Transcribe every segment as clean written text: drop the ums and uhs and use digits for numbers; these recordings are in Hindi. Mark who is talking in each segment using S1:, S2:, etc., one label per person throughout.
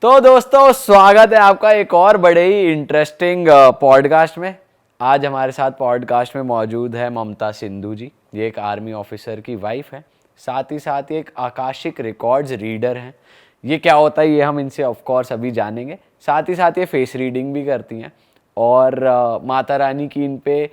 S1: तो दोस्तों स्वागत है आपका एक और बड़े ही इंटरेस्टिंग पॉडकास्ट में। आज हमारे साथ पॉडकास्ट में मौजूद है ममता सिंधु जी। ये एक आर्मी ऑफिसर की वाइफ है, साथ ही साथ एक आकाशिक रिकॉर्ड्स रीडर हैं। ये क्या होता है ये हम इनसे ऑफ कोर्स अभी जानेंगे। साथ ही साथ ये फेस रीडिंग भी करती हैं और माता रानी की इन पे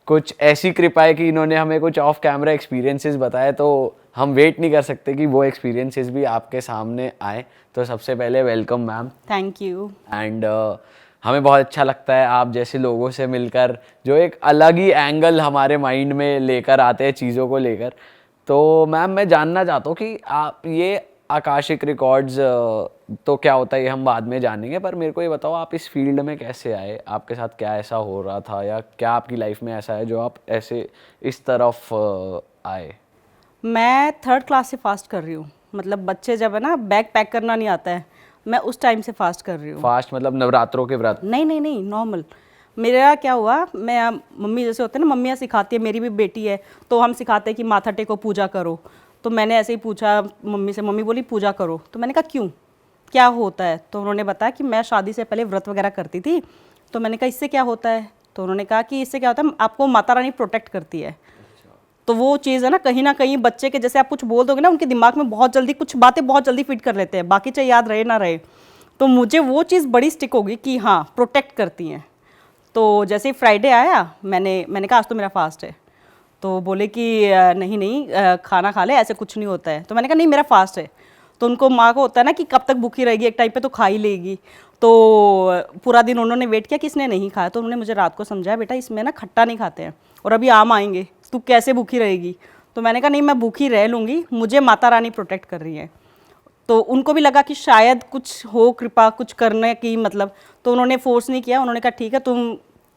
S1: कुछ ऐसी कृपा है कि इन्होंने हमें कुछ ऑफ कैमरा एक्सपीरियंसेस बताए, तो हम वेट नहीं कर सकते कि वो एक्सपीरियंसेस भी आपके सामने आए। तो सबसे पहले welcome ma'am.
S2: Thank you.
S1: And हमें बहुत अच्छा लगता है आप जैसे लोगों से मिलकर, जो एक अलग ही एंगल हमारे माइंड में लेकर आते हैं चीज़ों को लेकर। तो मैम मैं जानना चाहता हूँ कि आप ये आकाशिक रिकॉर्ड्स तो क्या होता है ये हम बाद में जानेंगे, पर मेरे को ये बताओ आप इस फील्ड में कैसे आए, आपके साथ क्या ऐसा हो रहा था या क्या आपकी लाइफ में ऐसा है जो आप ऐसे इस तरफ आए।
S2: मैं 3rd क्लास से फास्ट कर रही हूँ। मतलब बच्चे जब है ना बैग पैक करना नहीं आता है, मैं उस टाइम से फास्ट कर रही हूँ।
S1: फास्ट मतलब नवरात्रों के व्रत?
S2: नहीं नहीं नहीं, नॉर्मल। मेरा क्या हुआ, मैं मम्मी जैसे होते हैं ना, मम्मियाँ सिखाती है, मेरी भी बेटी है तो हम सिखाते हैं कि माथा टेको पूजा करो। तो मैंने ऐसे ही पूछा मम्मी से, मम्मी बोली पूजा करो। तो मैंने कहा क्यों, क्या होता है? तो उन्होंने बताया कि मैं शादी से पहले व्रत वगैरह करती थी। तो मैंने कहा इससे क्या होता है? तो उन्होंने कहा कि इससे क्या होता है, आपको माता रानी प्रोटेक्ट करती है। तो वो चीज़ है ना कहीं बच्चे के जैसे आप कुछ बोल दोगे ना, उनके दिमाग में बहुत जल्दी कुछ बातें बहुत जल्दी फिट कर लेते हैं, बाकी चाहे याद रहे ना रहे। तो मुझे वो चीज़ बड़ी स्टिक होगी कि हाँ प्रोटेक्ट करती हैं। तो जैसे ही फ्राइडे आया, मैंने कहा आज तो मेरा फास्ट है। तो बोले कि नहीं नहीं खाना खा ले, ऐसे कुछ नहीं होता है। तो मैंने कहा नहीं मेरा फास्ट है। तो उनको माँ को होता है ना कि कब तक भूखी रहेगी, एक टाइम पे तो खा ही लेगी। तो पूरा दिन उन्होंने वेट किया कि इसने नहीं खाया। तो उन्होंने मुझे रात को समझाया, बेटा इसमें ना खट्टा नहीं खाते हैं और अभी आम आएंगे, तू कैसे भूखी रहेगी। तो मैंने कहा नहीं मैं भूखी रह लूँगी, मुझे माता रानी प्रोटेक्ट कर रही है। तो उनको भी लगा कि शायद कुछ हो कृपा कुछ करने की, मतलब। तो उन्होंने फोर्स नहीं किया, उन्होंने कहा ठीक है तुम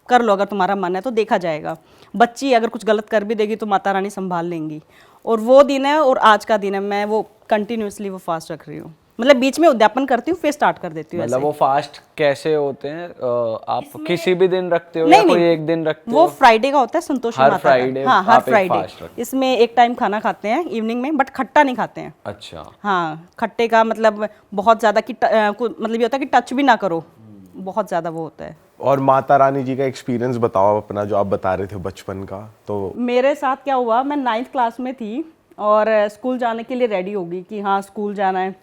S2: कर लो, अगर तुम्हारा मन है तो देखा जाएगा। बच्ची अगर कुछ गलत कर भी देगी तो माता रानी संभाल लेंगी। और वो दिन है और आज का दिन है, मैं वो कंटिन्यूसली वो फास्ट रख रही हूँ। मतलब बीच में उद्यापन करती हूँ फिर स्टार्ट कर देती हूँ।
S1: मतलब वो फास्ट कैसे होते हैं? आप किसी भी दिन रखते हो
S2: नहीं,
S1: या कोई
S2: नहीं,
S1: एक दिन रखते हो?
S2: वो फ्राइडे का होता है, संतोषी
S1: हर
S2: माता
S1: फ्राइडे
S2: का। हाँ हर
S1: आप एक
S2: फ्राइडे।
S1: फास्ट रखते
S2: इसमें एक टाइम खाना खाते हैं इवनिंग में, बट खट्टा नहीं खाते हैं।
S1: अच्छा।
S2: हाँ खट्टे का मतलब बहुत ज़्यादा कि मतलब ये होता है कि टच भी ना करो, बहुत ज़्यादा वो होता है।
S3: और माता रानी जी का एक्सपीरियंस बताओ अपना, जो आप बता रहे थे बचपन का। तो
S2: मेरे साथ क्या हुआ, मैं 9th क्लास में थी और स्कूल जाने के लिए रेडी होगी कि हाँ स्कूल जाना है।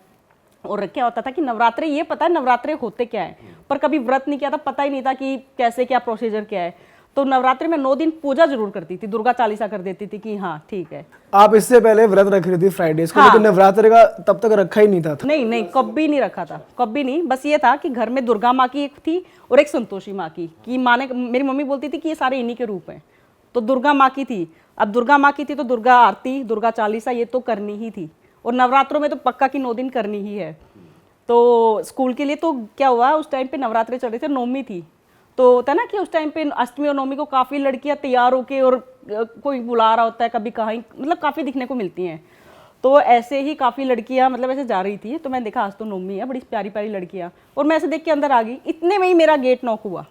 S2: और क्या होता था कि नवरात्रे, ये पता है नवरात्रे होते क्या है, पर कभी व्रत नहीं किया था, पता ही नहीं था कि कैसे क्या प्रोसीजर क्या है। तो नवरात्रि में 9 दिन पूजा जरूर करती थी, दुर्गा चालीसा कर देती थी कि हाँ ठीक है।
S4: आप इससे पहले व्रत रख रही थी फ्राइडेज को,
S2: हाँ।
S4: लेकिन नवरात्र का तब तक रखा ही नहीं था।
S2: नहीं नहीं, कभी नहीं रखा था, कभी नहीं। बस ये था कि घर में दुर्गा माँ की एक थी और एक संतोषी माँ की, कि माँ ने, मेरी मम्मी बोलती थी कि ये सारे इन्हीं के रूप हैं। तो दुर्गा माँ की थी। अब दुर्गा माँ की थी तो दुर्गा आरती, दुर्गा चालीसा ये तो करनी ही थी। और नवरात्रों में तो पक्का की 9 दिन करनी ही है। तो स्कूल के लिए तो क्या हुआ, उस टाइम पे नवरात्रे चल रहे थे, नवमी थी। तो होता है ना कि उस टाइम पे अष्टमी और नवमी को काफ़ी लड़कियां तैयार होके और कोई बुला रहा होता है, कभी कहीं मतलब काफ़ी दिखने को मिलती हैं। तो ऐसे ही काफ़ी लड़कियां मतलब ऐसे जा रही थी, तो मैंने देखा आज तो नवमी है, बड़ी प्यारी प्यारी लड़कियां। और मैं ऐसे देख के अंदर आ गई, इतने में ही मेरा गेट नॉक हुआ।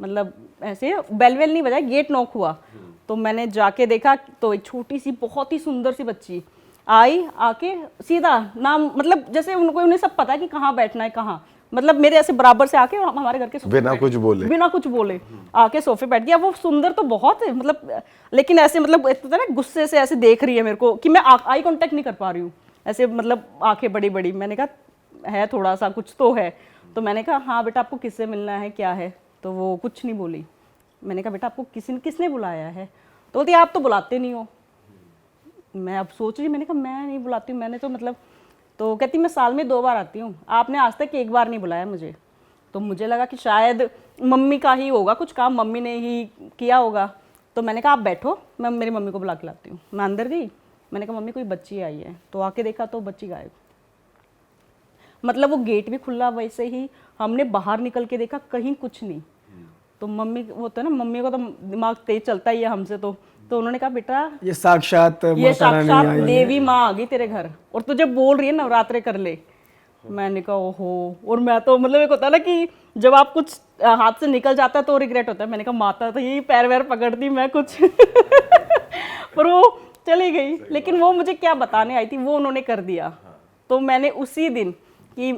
S2: मतलब ऐसे बेल वेल नहीं बजाए, गेट नॉक हुआ। तो मैंने जाके देखा तो एक छोटी सी बहुत ही सुंदर सी बच्ची आई, आके सीधा नाम, मतलब जैसे उनको, उन्हें सब पता है कि कहाँ बैठना है कहाँ, मतलब मेरे ऐसे बराबर से आके हमारे घर के
S3: बिना कुछ बोले
S2: आके सोफे बैठ गया। वो सुंदर तो बहुत है, मतलब लेकिन ऐसे मतलब ना गुस्से से ऐसे देख रही है मेरे को कि मैं आई कांटेक्ट नहीं कर पा रही हूँ, ऐसे मतलब आंखें बड़ी बड़ी। मैंने कहा है थोड़ा सा कुछ तो है। तो मैंने कहा हाँ बेटा आपको किससे मिलना है, क्या है? तो वो कुछ नहीं बोली। मैंने कहा बेटा आपको किसने बुलाया है? तो बोलती आप तो बुलाते नहीं हो। मैं अब सोच रही, मैंने कहा मैं नहीं बुलाती हूँ, मैंने तो मतलब। तो कहती मैं साल में 2 बार आती हूँ, आपने आज तक 1 बार नहीं बुलाया मुझे। तो मुझे लगा कि शायद मम्मी का ही होगा, कुछ काम मम्मी ने ही किया होगा। तो मैंने कहा आप बैठो, मैं मेरी मम्मी को बुला के लाती हूँ। मैं अंदर गई, मैंने कहा मम्मी कोई बच्ची आई है। तो आके देखा तो बच्ची गायब। मतलब वो गेट भी खुला वैसे ही, हमने बाहर निकल के देखा कहीं कुछ नहीं। तो मम्मी, वो तो ना मम्मी को तो दिमाग तेज चलता ही है हमसे। तो उन्होंने कहा बेटा
S4: ये साक्षात
S2: देवी माँ आ गई तेरे घर और तुझे बोल रही है नवरात्रे कर ले। मैंने कहा ओहो। और मैं तो मतलब एक होता है ना कि जब आप कुछ हाथ से निकल जाता है तो रिग्रेट होता है। मैंने कहा माता तो यही पैर वैर पकड़ती मैं कुछ पर वो चली गई। लेकिन वो मुझे क्या बताने आई थी वो उन्होंने कर दिया। तो मैंने उसी दिन कि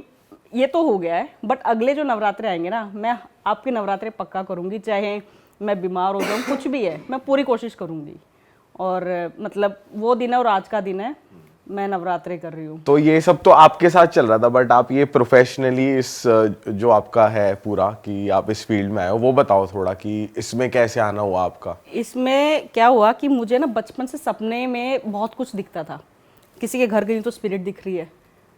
S2: ये तो हो गया है, बट अगले जो नवरात्रे आएंगे ना, मैं आपके नवरात्रे पक्का करूँगी, चाहे मैं बीमार हो जाऊँ, कुछ भी है, मैं पूरी कोशिश करूँगी। और मतलब वो दिन है और आज का दिन है, मैं नवरात्रे कर रही हूँ।
S3: तो ये सब तो आपके साथ चल रहा था, बट आप ये प्रोफेशनली इस जो आपका है पूरा कि आप इस फील्ड में आए हो, वो बताओ थोड़ा कि इसमें कैसे आना हुआ आपका।
S2: इसमें क्या हुआ कि मुझे ना बचपन से सपने में बहुत कुछ दिखता था। किसी के घर गई तो स्पिरिट दिख रही है,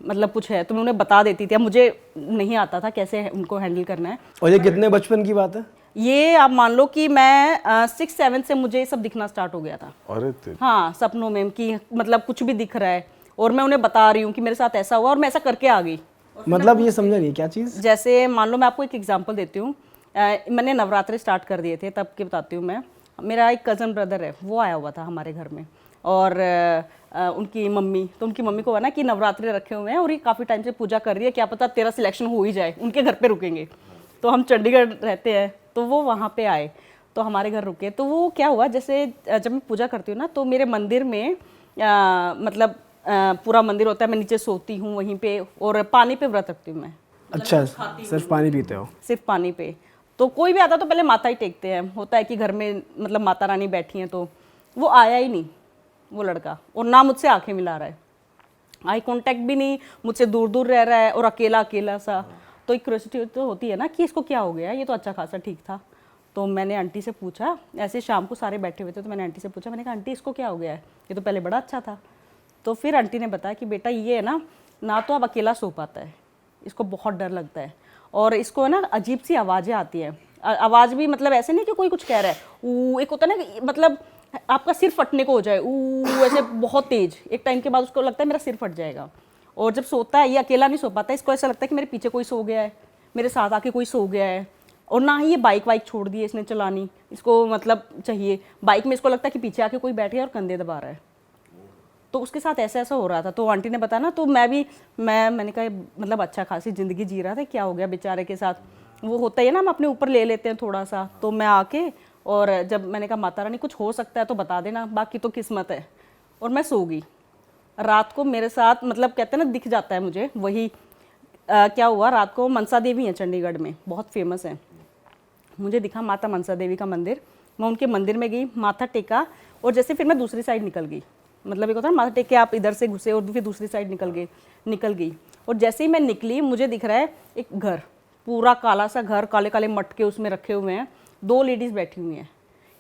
S2: मतलब कुछ है, तो मैं उन्हें बता देती थी। अब मुझे नहीं आता था कैसे उनको हैंडल करना है।
S4: और ये कितने बचपन की बात है?
S2: ये आप मान लो कि मैं 6-7 से मुझे ये सब दिखना स्टार्ट हो गया था।
S3: अरे
S2: हाँ, सपनों में कि मतलब कुछ भी दिख रहा है और मैं उन्हें बता रही हूँ कि मेरे साथ ऐसा हुआ और मैं ऐसा करके आ गई।
S4: मतलब ये समझा नहीं क्या चीज़?
S2: जैसे मान लो मैं आपको एक एग्जांपल देती हूँ। मैंने नवरात्रे स्टार्ट कर दिए थे, तब की बताती हूँ मैं। मेरा एक कज़न ब्रदर है, वो आया हुआ था हमारे घर में, और उनकी मम्मी को है ना कि नवरात्रे रखे हुए हैं और ये काफ़ी टाइम से पूजा कर रही है, क्या पता तेरा सिलेक्शन हो ही जाए, उनके घर पे रुकेंगे। तो हम चंडीगढ़ रहते हैं, तो वो वहाँ पे आए, तो हमारे घर रुके। तो वो क्या हुआ, जैसे जब मैं पूजा करती हूँ ना, तो मेरे मंदिर में मतलब पूरा मंदिर होता है, मैं नीचे सोती हूँ वहीं पे, और पानी पे व्रत रखती हूँ मैं।
S4: अच्छा, सिर्फ पानी पीते हो?
S2: सिर्फ पानी पे। तो कोई भी आता तो पहले माथा ही टेकते हैं, होता है कि घर में मतलब माता रानी बैठी हैं। तो वो आया ही नहीं, वो लड़का, और ना मुझसे आंखें मिला रहा है, आई कांटेक्ट भी नहीं, मुझसे दूर दूर रह रहा है और अकेला अकेला सा। तो एक क्यूरियोसिटी तो होती है ना कि इसको क्या हो गया, ये तो अच्छा खासा ठीक था। तो मैंने आंटी से पूछा, ऐसे शाम को सारे बैठे हुए थे, तो मैंने आंटी से पूछा, मैंने कहा आंटी इसको क्या हो गया है, ये तो पहले बड़ा अच्छा था। तो फिर आंटी ने बताया कि बेटा ये है ना तो अब अकेला सो पाता है, इसको बहुत डर लगता है, और इसको है ना अजीब सी आवाज़ें आती हैं। आवाज़ भी मतलब ऐसे नहीं कि कोई कुछ कह रहा है, ऊ एक होता है ना कि मतलब आपका सिर फटने को हो जाए, ऊ ऐसे बहुत तेज, एक टाइम के बाद उसको लगता है मेरा सिर फट जाएगा। और जब सोता है, ये अकेला नहीं सो पाता, इसको ऐसा लगता है कि मेरे पीछे कोई सो गया है, मेरे साथ आके कोई सो गया है। और ना ही ये बाइक वाइक छोड़ दी है इसने चलानी, इसको मतलब चाहिए बाइक में, इसको लगता है कि पीछे आके कोई बैठे है और कंधे दबा रहा है। तो उसके साथ ऐसा ऐसा हो रहा था। तो आंटी ने बताया ना, तो मैंने कहा मतलब अच्छा खासी ज़िंदगी जी रहा था, क्या हो गया बेचारे के साथ। वो होता ही है ना, हम अपने ऊपर ले लेते हैं थोड़ा सा। तो मैं आके, और जब मैंने कहा माता रानी कुछ हो सकता है तो बता देना, बाकी तो किस्मत है, और मैं सो गई। रात को मेरे साथ मतलब कहते हैं ना दिख जाता है मुझे वही। क्या हुआ, रात को मनसा देवी है चंडीगढ़ में, बहुत फेमस है, मुझे दिखा माता मनसा देवी का मंदिर। मैं उनके मंदिर में गई, माथा टेका, और जैसे फिर मैं दूसरी साइड निकल गई। मतलब एक होता है माथा टेक के आप इधर से घुसे और फिर दूसरी साइड निकल गई। और जैसे ही मैं निकली, मुझे दिख रहा है एक घर, पूरा काला सा घर, काले काले मटके उसमें रखे हुए हैं, 2 लेडीज़ बैठी हुई हैं।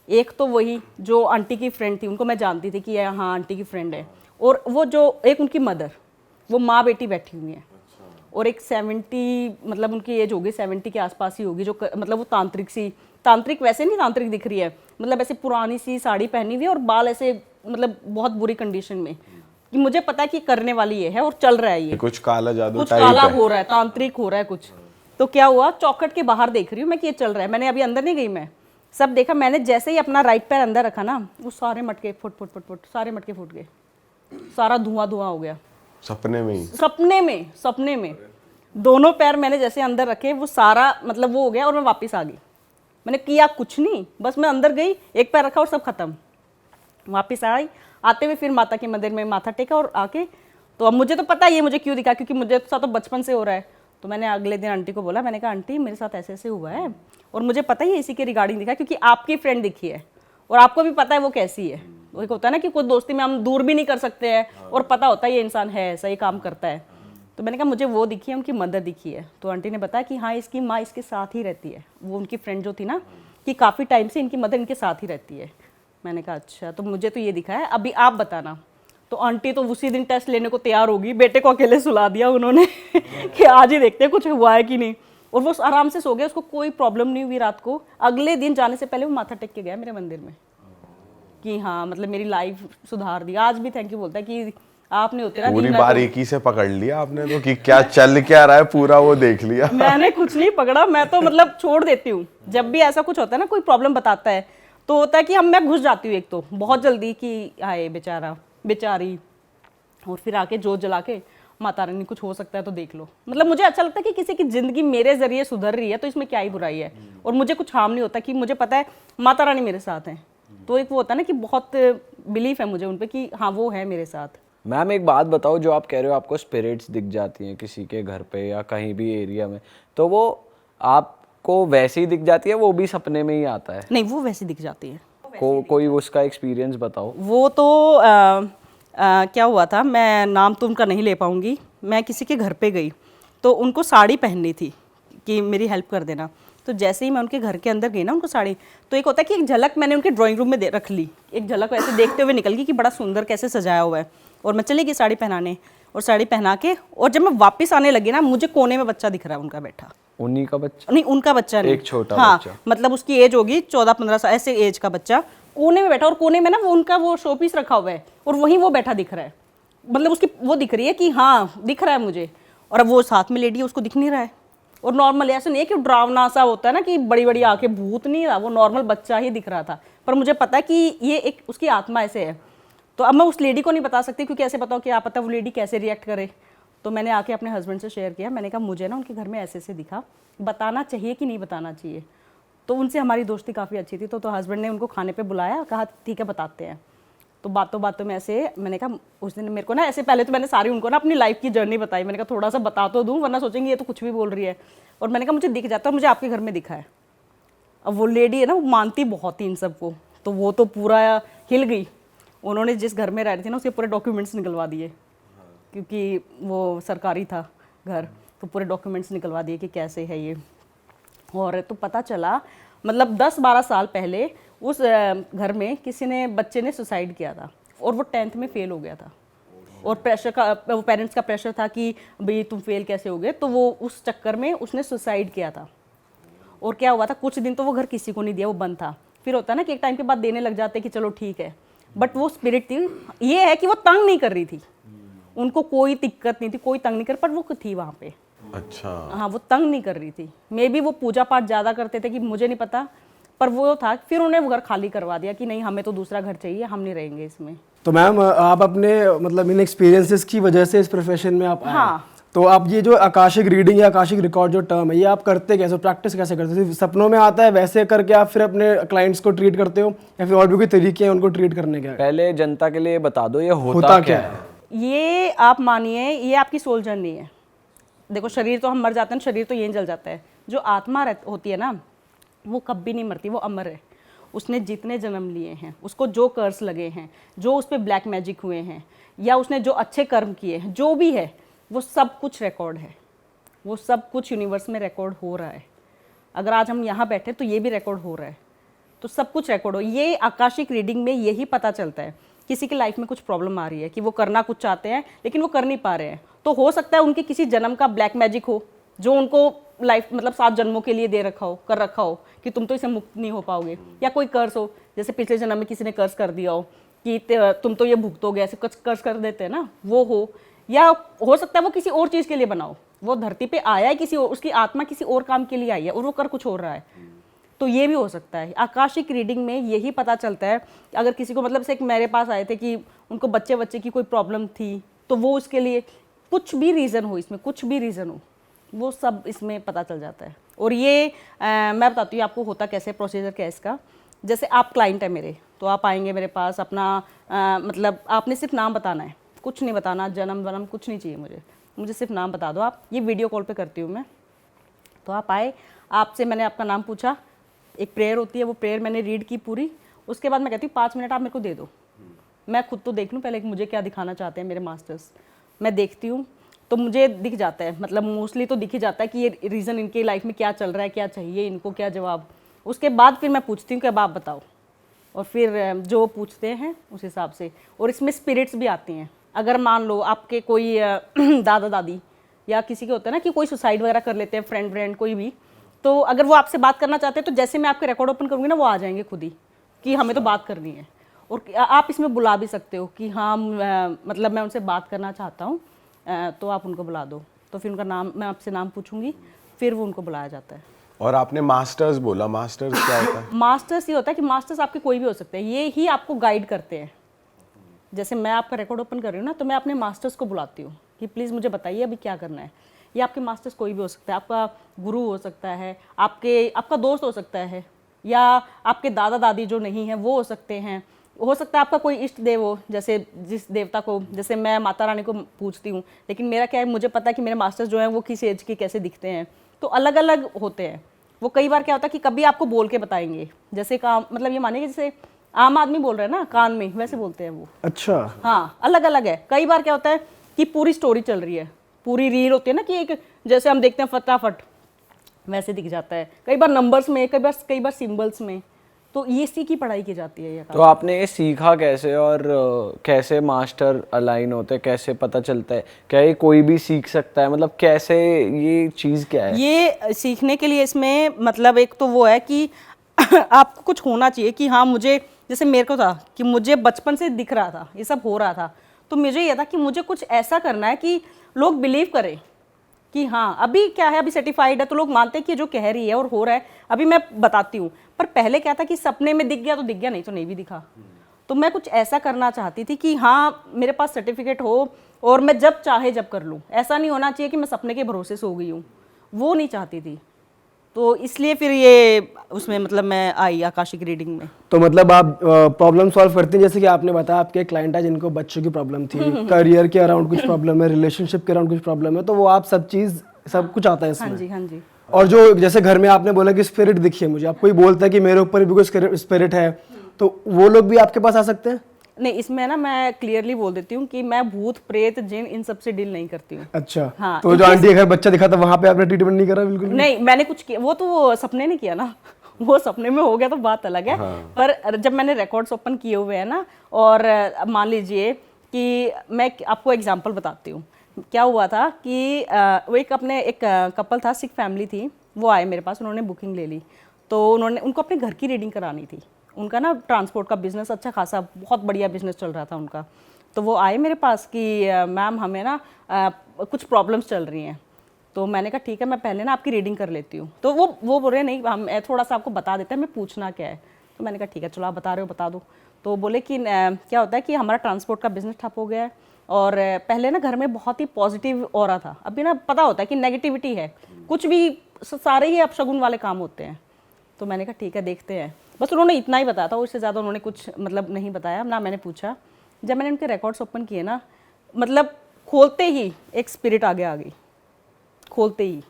S2: एक तो वही जो आंटी की फ्रेंड थी, उनको मैं जानती थी कि हाँ आंटी की फ्रेंड है, और वो जो एक उनकी मदर, वो माँ बेटी बैठी हुई हैं। और एक 70 मतलब उनकी एज होगी, 70 के आसपास ही होगी, जो मतलब वो तांत्रिक वैसे नहीं तांत्रिक दिख रही है, मतलब ऐसे पुरानी सी साड़ी पहनी हुई है और बाल ऐसे मतलब बहुत बुरी कंडीशन में, कि मुझे पता है कि करने वाली ये है और चल रहा है, ये
S3: कुछ काला जादू
S2: कुछ
S3: टाइप
S2: काला
S3: है।
S2: हो रहा है, तांत्रिक हो रहा है कुछ। तो क्या हुआ, चौखट के बाहर देख रही हूँ मैं कि ये चल रहा है। मैंने अभी अंदर नहीं गई, मैं सब देखा। मैंने जैसे ही अपना राइट पैर अंदर रखा ना, वो सारे मटके फुट सारे मटके फूट गए, सारा धुआं हो गया।
S3: सपने में ही?
S2: सपने में दोनों पैर मैंने जैसे अंदर रखे, वो सारा मतलब वो हो गया, और मैं वापस आ गई। मैंने किया कुछ नहीं, बस मैं अंदर गई, एक पैर रखा और सब खत्म। वापस आई, आते हुए फिर माता के मंदिर में माथा टेका और आके, तो अब मुझे तो पता है ये मुझे क्यों दिखा, क्योंकि मुझे साथ तो बचपन से हो रहा है। तो मैंने अगले दिन आंटी को बोला, मैंने कहा आंटी मेरे साथ ऐसे ऐसे हुआ है, और मुझे पता ही है इसी के रिगार्डिंग दिखा, क्योंकि आपकी फ्रेंड दिखी है और आपको भी पता है वो कैसी है। वो एक होता है ना कि कोई दोस्ती में हम दूर भी नहीं कर सकते हैं, और पता होता है ये इंसान है ऐसा, ये काम करता है। तो मैंने कहा मुझे वो दिखी है, उनकी मदर दिखी है। तो आंटी ने बताया कि हाँ इसकी माँ इसके साथ ही रहती है, वो उनकी फ्रेंड जो थी ना, कि काफ़ी टाइम से इनकी मदर इनके साथ ही रहती है। मैंने कहा अच्छा, तो मुझे तो ये दिखा है, अभी आप बताना। तो आंटी तो उसी दिन टेस्ट लेने को तैयार होगी, बेटे को अकेले सुला दिया उन्होंने कि आज ही देखते हैं कुछ हुआ है कि नहीं, और वो आराम से सो गया, उसको कोई प्रॉब्लम नहीं हुई रात को। अगले दिन जाने से पहले वो माथा टेक के गया मेरे मंदिर में कि हाँ मतलब मेरी लाइफ सुधार दी। आज भी थैंक यू बोलता है कि आपने उतरा
S3: पूरी बारीकी से पकड़ लिया आपने तो, कि क्या चल क्या रहा है पूरा वो देख लिया।
S2: मैंने कुछ नहीं पकड़ा, मैं तो मतलब छोड़ देती हूँ। जब भी ऐसा कुछ होता है ना, कोई प्रॉब्लम बताता है, तो होता है कि मैं घुस जाती हूँ एक तो बहुत जल्दी कि हाय बेचारा बेचारी, और फिर आके जोत जला के माता रानी कुछ हो सकता है तो देख लो। मतलब मुझे अच्छा लगता है कि किसी की जिंदगी मेरे जरिए सुधर रही है, तो इसमें क्या ही बुराई है, और मुझे कुछ हार्म नहीं होता, कि मुझे पता है माता रानी मेरे साथ है। तो एक वो होता है ना कि बहुत बिलीफ है मुझे उन पे कि हाँ वो है मेरे साथ।
S1: मैम एक बात बताओ, जो आप कह रहे हो आपको स्पिरिट्स दिख जाती हैं किसी के घर पे या कहीं भी एरिया में, तो वो आपको वैसे ही दिख जाती है, वो भी सपने में ही आता है?
S2: नहीं, वो वैसी दिख जाती है।
S1: कोई उसका एक्सपीरियंस बताओ।
S2: वो तो क्या हुआ था, मैं नाम तो उनका नहीं ले पाऊंगी। मैं किसी के घर पे गई तो उनको साड़ी पहननी थी कि मेरी हेल्प कर देना। तो जैसे ही मैं उनके घर के अंदर गई ना, उनको साड़ी, तो एक होता है कि एक झलक मैंने उनके ड्राइंग रूम में रख ली, एक झलक ऐसे देखते हुए निकल गई कि बड़ा सुंदर कैसे सजाया हुआ है। और मैं चली गई साड़ी पहनाने, और साड़ी पहना के, और जब मैं वापस आने लगी ना, मुझे कोने में बच्चा दिख रहा है उनका बैठा।
S1: उन्हीं का बच्चा?
S2: नहीं, उनका बच्चा नहीं,
S1: एक छोटा
S2: हाँ,
S1: बच्चा।
S2: मतलब उसकी एज होगी 14-15 साल ऐसे एज का बच्चा, कोने में बैठा। और कोने में ना वो उनका वो शो पीस रखा हुआ है, और वहीं वो बैठा दिख रहा है। मतलब उसकी वो दिख रही है कि हाँ दिख रहा है मुझे, और अब वो साथ में लेडी है, उसको दिख नहीं रहा है। और नॉर्मल ऐसा नहीं है कि डरावना सा होता है ना कि बड़ी बड़ी आंखें, भूत नहीं रहा, वो नॉर्मल बच्चा ही दिख रहा था। पर मुझे पता है कि ये एक उसकी आत्मा ऐसे है। तो अब मैं उस लेडी को नहीं बता सकती, क्योंकि ऐसे बताओ कि आप पता वो लेडी कैसे रिएक्ट करे। तो मैंने आके अपने हस्बैंड से शेयर किया, मैंने कहा मुझे ना उनके घर में ऐसे ऐसे दिखा, बताना चाहिए कि नहीं बताना चाहिए। तो उनसे हमारी दोस्ती काफ़ी अच्छी थी। तो हस्बैंड ने उनको खाने पे बुलाया, कहा ठीक है बताते हैं। तो बातों बातों में ऐसे मैंने कहा, उस दिन मेरे को ना ऐसे, पहले तो मैंने सारी उनको ना अपनी लाइफ की जर्नी बताई। मैंने कहा थोड़ा सा बता तो दूँ, वरना सोचेंगे ये तो कुछ भी बोल रही है। और मैंने कहा मुझे दिख जाता है, मुझे आपके घर में दिखा है। अब वो लेडी है ना, वो मानती बहुत ही इन सबको, तो वो तो पूरा हिल गई। उन्होंने जिस घर में रह रही थी ना, उसके पूरे डॉक्यूमेंट्स निकलवा दिए, क्योंकि वो सरकारी था घर, तो पूरे डॉक्यूमेंट्स निकलवा दिए कि कैसे है ये। और तो पता चला, मतलब 10-12 साल पहले उस घर में किसी ने, बच्चे ने सुसाइड किया था, और वो 10th में फेल हो गया था। और प्रेशर का, वो पेरेंट्स का प्रेशर था कि भाई तुम फेल कैसे हो गए, तो वो उस चक्कर में उसने सुसाइड किया था। और क्या हुआ था, कुछ दिन तो वो घर किसी को नहीं दिया, वो बंद था। फिर होता है ना कि एक टाइम के बाद देने लग जाते कि चलो ठीक है। बट वो स्पिरिट थी, ये है कि वो तंग नहीं कर रही थी, उनको कोई दिक्कत नहीं थी, कोई तंग नहीं कर, पर वो थी वहाँ पे।
S3: अच्छा।
S2: हाँ, वो तंग नहीं कर रही थी। मे बी वो पूजा पाठ ज़्यादा करते थे कि मुझे नहीं पता, पर वो था। फिर उन्हें वो घर खाली करवा दिया कि नहीं, हमें तो दूसरा घर चाहिए, हम नहीं रहेंगे इसमें।
S4: तो मैम आप अपने मतलब इन एक्सपीरियंसेस की वजह से इस प्रोफेशन में आप आए।
S2: हाँ।
S4: तो आप ये जो आकाशिक रीडिंग या आकाशिक रिकॉर्ड जो टर्म है, ये आप करते कैसे, प्रैक्टिस कैसे करते हो? सिर्फ सपनों में आता है वैसे करके आप फिर अपने क्लाइंट्स को ट्रीट करते हो, या फिर और भी कोई तरीके हैं उनको ट्रीट करने के?
S1: पहले जनता के लिए बता दो, ये
S4: होता क्या है?
S2: ये आप मानिए, ये आपकी सोल जर्नी है। देखो, शरीर तो हम मर जाते हैं, शरीर तो यहीं जल जाता है। जो आत्मा होती है ना, वो कभी नहीं मरती, वो अमर है। उसने जितने जन्म लिए हैं, उसको जो कर्स लगे हैं, जो उस पर ब्लैक मैजिक हुए हैं, या उसने जो अच्छे कर्म किए हैं, जो भी है, वो सब कुछ रिकॉर्ड है। वो सब कुछ यूनिवर्स में रिकॉर्ड हो रहा है। अगर आज हम यहाँ बैठे तो ये भी रिकॉर्ड हो रहा है, तो सब कुछ रिकॉर्ड हो। ये आकाशिक रीडिंग में यही पता चलता है, किसी की लाइफ में कुछ प्रॉब्लम आ रही है कि वो करना कुछ चाहते हैं लेकिन वो कर नहीं पा रहे हैं, तो हो सकता है उनके किसी जन्म का ब्लैक मैजिक हो, जो उनको लाइफ मतलब 7 जन्मों के लिए दे रखा हो, कर रखा हो कि तुम तो इसे मुक्त नहीं हो पाओगे। या कोई कर्ज हो, जैसे पिछले जन्म में किसी ने कर्ज कर दिया हो कि तुम तो ये भुगतोगे, ऐसे कुछ कर्ज कर देते हैं ना, वो हो। या हो सकता है वो किसी और चीज़ के लिए बनाओ, वो धरती पे आया है किसी और, उसकी आत्मा किसी और काम के लिए आई है और वो कर कुछ हो रहा है, तो ये भी हो सकता है। आकाशिक रीडिंग में यही पता चलता है। अगर किसी को मतलब से एक मेरे पास आए थे कि उनको बच्चे की कोई प्रॉब्लम थी, तो वो उसके लिए कुछ भी रीज़न हो, इसमें कुछ भी रीज़न हो, वो सब इसमें पता चल जाता है। और ये मैं बताती हूँ आपको होता कैसे, प्रोसीजर क्या है इसका। जैसे आप क्लाइंट है मेरे, तो आप आएंगे मेरे पास, अपना मतलब आपने सिर्फ नाम बताना है, कुछ नहीं बताना, जन्म वनम कुछ नहीं चाहिए मुझे सिर्फ नाम बता दो आप। ये वीडियो कॉल पे करती हूँ मैं। तो आप आए, आपसे मैंने आपका नाम पूछा, एक प्रेयर होती है, वो प्रेयर मैंने रीड की पूरी। उसके बाद मैं कहती हूँ 5 मिनट आप मेरे को दे दो, मैं खुद तो देख लूँ पहले कि मुझे क्या दिखाना चाहते हैं मेरे मास्टर्स। मैं देखती हूँ तो मुझे दिख जाता है, मतलब मोस्टली तो दिख ही जाता है कि ये रीज़न इनके लाइफ में क्या चल रहा है, क्या चाहिए इनको, क्या जवाब। उसके बाद फिर मैं पूछती हूँ कि अब आप बताओ, और फिर जो पूछते हैं उस हिसाब से। और इसमें स्पिरिट्स भी आती हैं। अगर मान लो आपके कोई दादा दादी या किसी के होता है ना कि कोई सुसाइड वगैरह कर लेते हैं, फ्रेंड कोई भी, तो अगर वो आपसे बात करना चाहते हैं तो जैसे मैं आपके रिकॉर्ड ओपन करूँगी ना, वो आ जाएंगे खुद ही कि हमें तो बात करनी है। और आप इसमें बुला भी सकते हो कि हाँ मतलब मैं उनसे बात करना चाहता हूँ, तो आप उनको बुला दो। तो फिर उनका नाम, मैं आपसे नाम पूछूंगी, फिर वो उनको बुलाया जाता है।
S3: और आपने मास्टर्स बोला, मास्टर्स क्या होता है?
S2: मास्टर्स ये होता है कि मास्टर्स आपके कोई भी हो सकते हैं, ये ही आपको गाइड करते हैं। जैसे मैं आपका रिकॉर्ड ओपन कर रही हूँ ना, तो मैं अपने मास्टर्स को बुलाती हूँ कि प्लीज़ मुझे बताइए अभी क्या करना है। ये आपके मास्टर्स कोई भी हो सकता है, आपका गुरु हो सकता है, आपका दोस्त हो सकता है, या आपके दादा दादी जो नहीं हैं वो हो सकते हैं, हो सकता है आपका कोई इष्ट देव हो, जैसे जिस देवता को, जैसे मैं माता रानी को पूछती हूँ, लेकिन मेरा क्या है, मुझे पता है कि मेरे मास्टर्स जो हैं वो किस एज के कैसे दिखते हैं, तो अलग अलग होते हैं वो। कई बार क्या होता है कि कभी आपको बोल के बताएंगे, जैसे काम मतलब ये मानिए जैसे आम आदमी बोल रहे हैं ना कान में, वैसे बोलते हैं वो।
S4: अच्छा।
S2: हाँ, अलग अलग है। कई बार क्या होता है कि पूरी स्टोरी चल रही है, पूरी रील होती है ना, कि एक जैसे हम देखते हैं फटाफट वैसे दिख जाता है, कई बार नंबर्स में, कई बार सिंबल्स में। तो ये इसी की पढ़ाई की जाती है ये।
S1: तो आपने ये सीखा कैसे, और कैसे मास्टर अलाइन होते हैं, कैसे पता चलता है? क्या ये कोई भी सीख सकता है, मतलब कैसे, ये चीज़ क्या है?
S2: ये सीखने के लिए इसमें मतलब एक तो वो है कि आपको कुछ होना चाहिए कि हाँ, मुझे जैसे मेरे को था कि मुझे बचपन से दिख रहा था, ये सब हो रहा था, तो मुझे ये था कि मुझे कुछ ऐसा करना है कि लोग बिलीव करें कि हाँ अभी क्या है, अभी सर्टिफाइड है तो लोग मानते हैं कि जो कह रही है और हो रहा है। अभी मैं बताती हूँ, पर पहले क्या था कि सपने में दिख गया तो दिख गया, नहीं तो नहीं भी दिखा। तो मैं कुछ ऐसा करना चाहती थी कि हाँ मेरे पास सर्टिफिकेट हो और मैं जब चाहे जब कर लूँ। ऐसा नहीं होना चाहिए कि मैं सपने के भरोसे सो गई हूँ, वो नहीं चाहती थी। तो इसलिए फिर ये उसमें मतलब मैं आई आकाशिक रीडिंग में।
S4: तो मतलब आप प्रॉब्लम सॉल्व करती हैं, जैसे कि आपने बताया आपके क्लाइंट है जिनको बच्चों की प्रॉब्लम थी, करियर के अराउंड कुछ प्रॉब्लम है, रिलेशनशिप के अराउंड कुछ प्रॉब्लम है, तो वो आप सब कुछ आता है इसमें।
S2: हाँ जी, हाँ जी।
S4: और जो जैसे घर में आपने बोला कि स्पिरिट दिखी है मुझे, आप कोई बोलता है कि मेरे ऊपर भी कोई स्पिरिट है, तो वो लोग भी आपके पास आ सकते हैं?
S2: नहीं, इसमें ना मैं क्लियरली बोल देती हूँ कि मैं भूत प्रेत जिन इन सब से डील नहीं करती हूँ।
S4: अच्छा।
S2: हाँ,
S4: तो जो आंटी के घर बच्चा दिखा था वहां पे आपने ट्रीटमेंट नहीं करा? बिल्कुल
S2: नहीं, मैंने कुछ किया, वो तो वो सपने नहीं किया ना वो सपने में हो गया तो बात अलग है। पर जब मैंने रिकॉर्ड्स ओपन किए हुए हैं ना, और मान लीजिए कि मैं आपको एग्जांपल बताती हूँ। क्या हुआ था कि वो एक कपल था, सिख फैमिली थी, वो आए मेरे पास, उन्होंने बुकिंग ले ली। तो उनको अपने घर की रीडिंग करानी थी। उनका ना ट्रांसपोर्ट का बिजनेस अच्छा खासा बहुत बढ़िया बिजनेस चल रहा था उनका। तो वो आए मेरे पास कि मैम हमें ना कुछ प्रॉब्लम्स चल रही हैं। तो मैंने कहा ठीक है, मैं पहले ना आपकी रीडिंग कर लेती हूँ। तो वो बोल रहे नहीं, हम थोड़ा सा आपको बता देते हैं, मैं पूछना क्या है। तो मैंने कहा ठीक है, चलो आप बता रहे हो बता दो। तो बोले कि क्या होता है कि हमारा ट्रांसपोर्ट का बिजनेस ठप हो गया है, और पहले ना घर में बहुत ही पॉजिटिव ऑरा था। अभी ना पता होता है कि नेगेटिविटी है, कुछ भी सारे ही अपशगुन वाले काम होते हैं। तो मैंने कहा ठीक है, देखते हैं। बस उन्होंने इतना ही बताया था, उससे ज़्यादा उन्होंने कुछ मतलब नहीं बताया ना, मैंने पूछा। जब मैंने उनके रिकॉर्ड्स ओपन किए ना, मतलब खोलते ही एक स्पिरिट आगे आ गई, खोलते ही।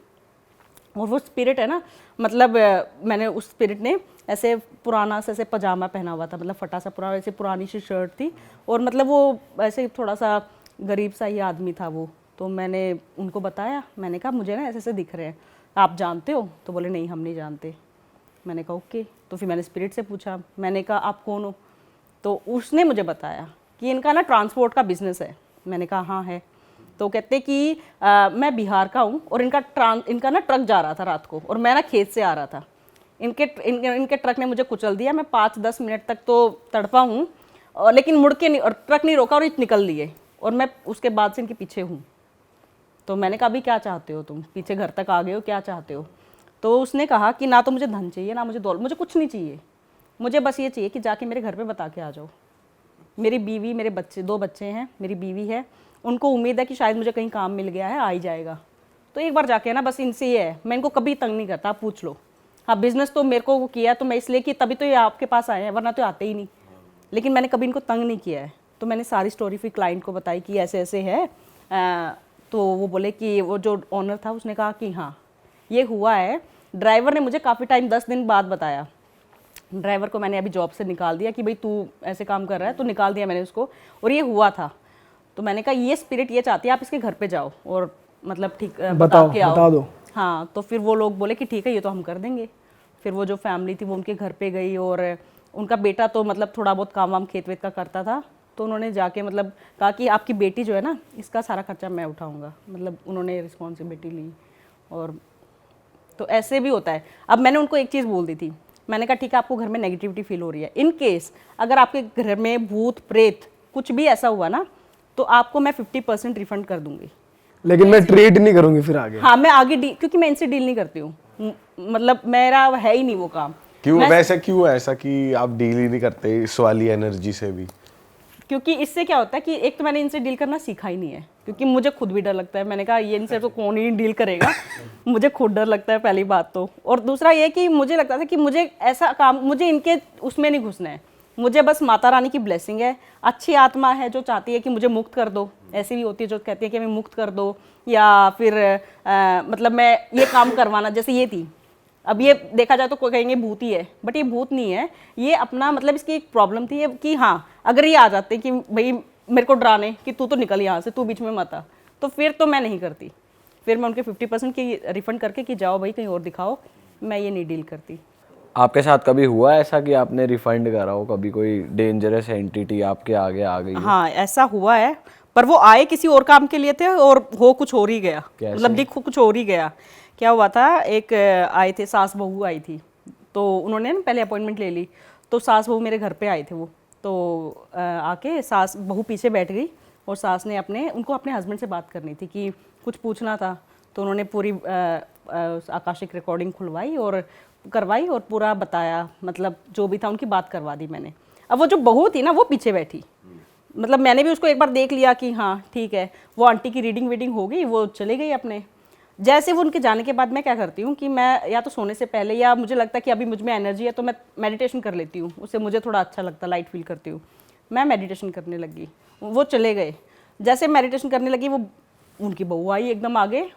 S2: और वो स्पिरिट है ना, मतलब मैंने उस स्पिरिट ने ऐसे पुराना सा ऐसे पजामा पहना हुआ था, मतलब फटा सा पुराना, ऐसे पुरानी सी शर्ट थी, और मतलब वो ऐसे थोड़ा सा गरीब सा ही आदमी था वो। तो मैंने उनको बताया, मैंने कहा मुझे ना ऐसे ऐसे दिख रहे हैं, आप जानते हो? तो बोले नहीं, हम नहीं जानते। मैंने कहा ओके। तो फिर मैंने स्पिरिट से पूछा, मैंने कहा आप कौन हो? तो उसने मुझे बताया कि इनका ना ट्रांसपोर्ट का बिजनेस है। मैंने कहा हाँ है। तो कहते कि मैं बिहार का हूँ, और इनका ना ट्रक जा रहा था रात को, और मैं ना खेत से आ रहा था। इनके ट्रक ने मुझे कुचल दिया। मैं 5-10 मिनट तक तो तड़पा हूँ, लेकिन मुड़ के नहीं, और ट्रक नहीं रोका, और ये निकल लिए, और मैं उसके बाद से इनके पीछे हूँ। तो मैंने कहा अभी क्या चाहते हो तुम, पीछे घर तक आ गए हो, क्या चाहते हो? तो उसने कहा कि ना तो मुझे धन चाहिए, ना मुझे दौलत, मुझे कुछ नहीं चाहिए, मुझे बस ये चाहिए कि जाके मेरे घर पे बता के आ जाओ। मेरी बीवी, मेरे बच्चे, 2 बच्चे हैं, मेरी बीवी है, उनको उम्मीद है कि शायद मुझे कहीं काम मिल गया है, आ ही जाएगा। तो एक बार जाके ना, बस इनसे ये है, मैं इनको कभी तंग नहीं करता, आप पूछ लो। हाँ, बिजनेस तो मेरे को वो किया तो मैं इसलिए कि तभी तो ये आपके पास आए हैं, वरना तो आते ही नहीं। लेकिन मैंने कभी इनको तंग नहीं किया है। तो मैंने सारी स्टोरी फिर क्लाइंट को बताई कि ऐसे ऐसे है। तो वो बोले कि वो जो ओनर था उसने कहा कि हाँ ये हुआ है। ड्राइवर ने मुझे काफ़ी टाइम 10 दिन बाद बताया। ड्राइवर को मैंने अभी जॉब से निकाल दिया कि भाई तू ऐसे काम कर रहा है, तो निकाल दिया मैंने उसको, और ये हुआ था। तो मैंने कहा ये स्पिरिट ये चाहती है आप इसके घर पे जाओ और मतलब ठीक बता के आओ।
S4: बता दो।
S2: हाँ, तो फिर वो लोग बोले कि ठीक है ये तो हम कर देंगे। फिर वो जो फैमिली थी वो उनके घर पे गई, और उनका बेटा तो मतलब थोड़ा बहुत काम वाम खेत वेत का करता था। तो उन्होंने जाके मतलब कहा कि आपकी बेटी जो है ना, इसका सारा खर्चा मैं उठाऊंगा। मतलब उन्होंने रिस्पॉन्सिबिलिटी ली। और तो ऐसे भी होता है। अब मैंने उनको एक चीज़ बोल दी थी, मैंने कहा ठीक है आपको घर में नेगेटिविटी फील हो रही है, इन केस अगर आपके घर में भूत प्रेत कुछ भी ऐसा हुआ ना, तो आपको मैं 50% रिफंड कर दूंगी।
S4: लेकिन मैं ट्रेड नहीं करूंगी फिर आगे।
S2: हाँ, मैं आगे क्योंकि मैं इनसे डील नहीं करती हूँ, मतलब मेरा है ही नहीं वो काम।
S3: क्यों वैसे, क्यों ऐसा कि आप डील ही नहीं करते इस वाली एनर्जी से भी?
S2: क्योंकि इससे क्या होता है कि एक तो मैंने इनसे डील करना सीखा ही नहीं है, क्योंकि मुझे खुद भी डर लगता है। मैंने कहा ये इनसे तो कौन ही डील करेगा मुझे खुद डर लगता है पहली बात तो। और दूसरा ये कि मुझे लगता था कि मुझे ऐसा काम, मुझे इनके उसमें नहीं घुसना है, मुझे बस माता रानी की ब्लेसिंग है, अच्छी आत्मा है जो चाहती है कि मुझे मुक्त कर दो। ऐसी भी होती है जो कहती है कि हमें मुक्त कर दो, या फिर मतलब मैं ये काम करवाना, जैसे ये थी। अब ये देखा जाए तो कोई कहेंगे भूत ही है, बट ये भूत नहीं है, ये अपना मतलब इसकी एक प्रॉब्लम थी कि हाँ अगर ये आ जाते कि भाई मेरे को डराने कि तू तो निकल यहाँ से, तू बीच में मत आ, तो फिर तो मैं नहीं करती। फिर मैं उनके 50% की रिफंड करके कि जाओ भाई कहीं और दिखाओ, मैं ये नहीं डील करती।
S1: आपके साथ कभी हुआ ऐसा कि आपने रिफंड करा हो, कभी कोई डेंजरस एंटिटी आपके आगे आ गई हो?
S2: हाँ ऐसा हुआ है, पर वो आए किसी और काम के लिए थे और हो कुछ और ही गया,
S1: कैसे?
S2: मतलब दिख कुछ और ही गया। क्या हुआ था, एक आए थे सास बहू आई थी, तो उन्होंने ना पहले अपॉइंटमेंट ले ली, तो सास बहू मेरे घर पे आए थे वो, तो आके सास बहू पीछे बैठ गई और सास ने उनको अपने हस्बैंड से बात करनी थी कि कुछ पूछना था, तो उन्होंने पूरी आकाशिक रिकॉर्डिंग खुलवाई और करवाई और पूरा बताया, मतलब जो भी था उनकी बात करवा दी मैंने। अब वो जो बहू थी ना वो पीछे बैठी, मतलब मैंने भी उसको एक बार देख लिया कि हाँ ठीक है, वो आंटी की रीडिंग वीडिंग हो गई, वो चले गई अपने। जैसे वो उनके जाने के बाद मैं क्या करती हूँ कि मैं या तो सोने से पहले, या मुझे लगता है कि अभी मुझ में एनर्जी है तो मैं मेडिटेशन कर लेती हूँ, उससे मुझे थोड़ा अच्छा लगता है, लाइट फील करती हूँ। मैं मेडिटेशन करने लगी, वो चले गए। जैसे मेडिटेशन करने लगी, वो उनकी बहू आई एकदम आगे,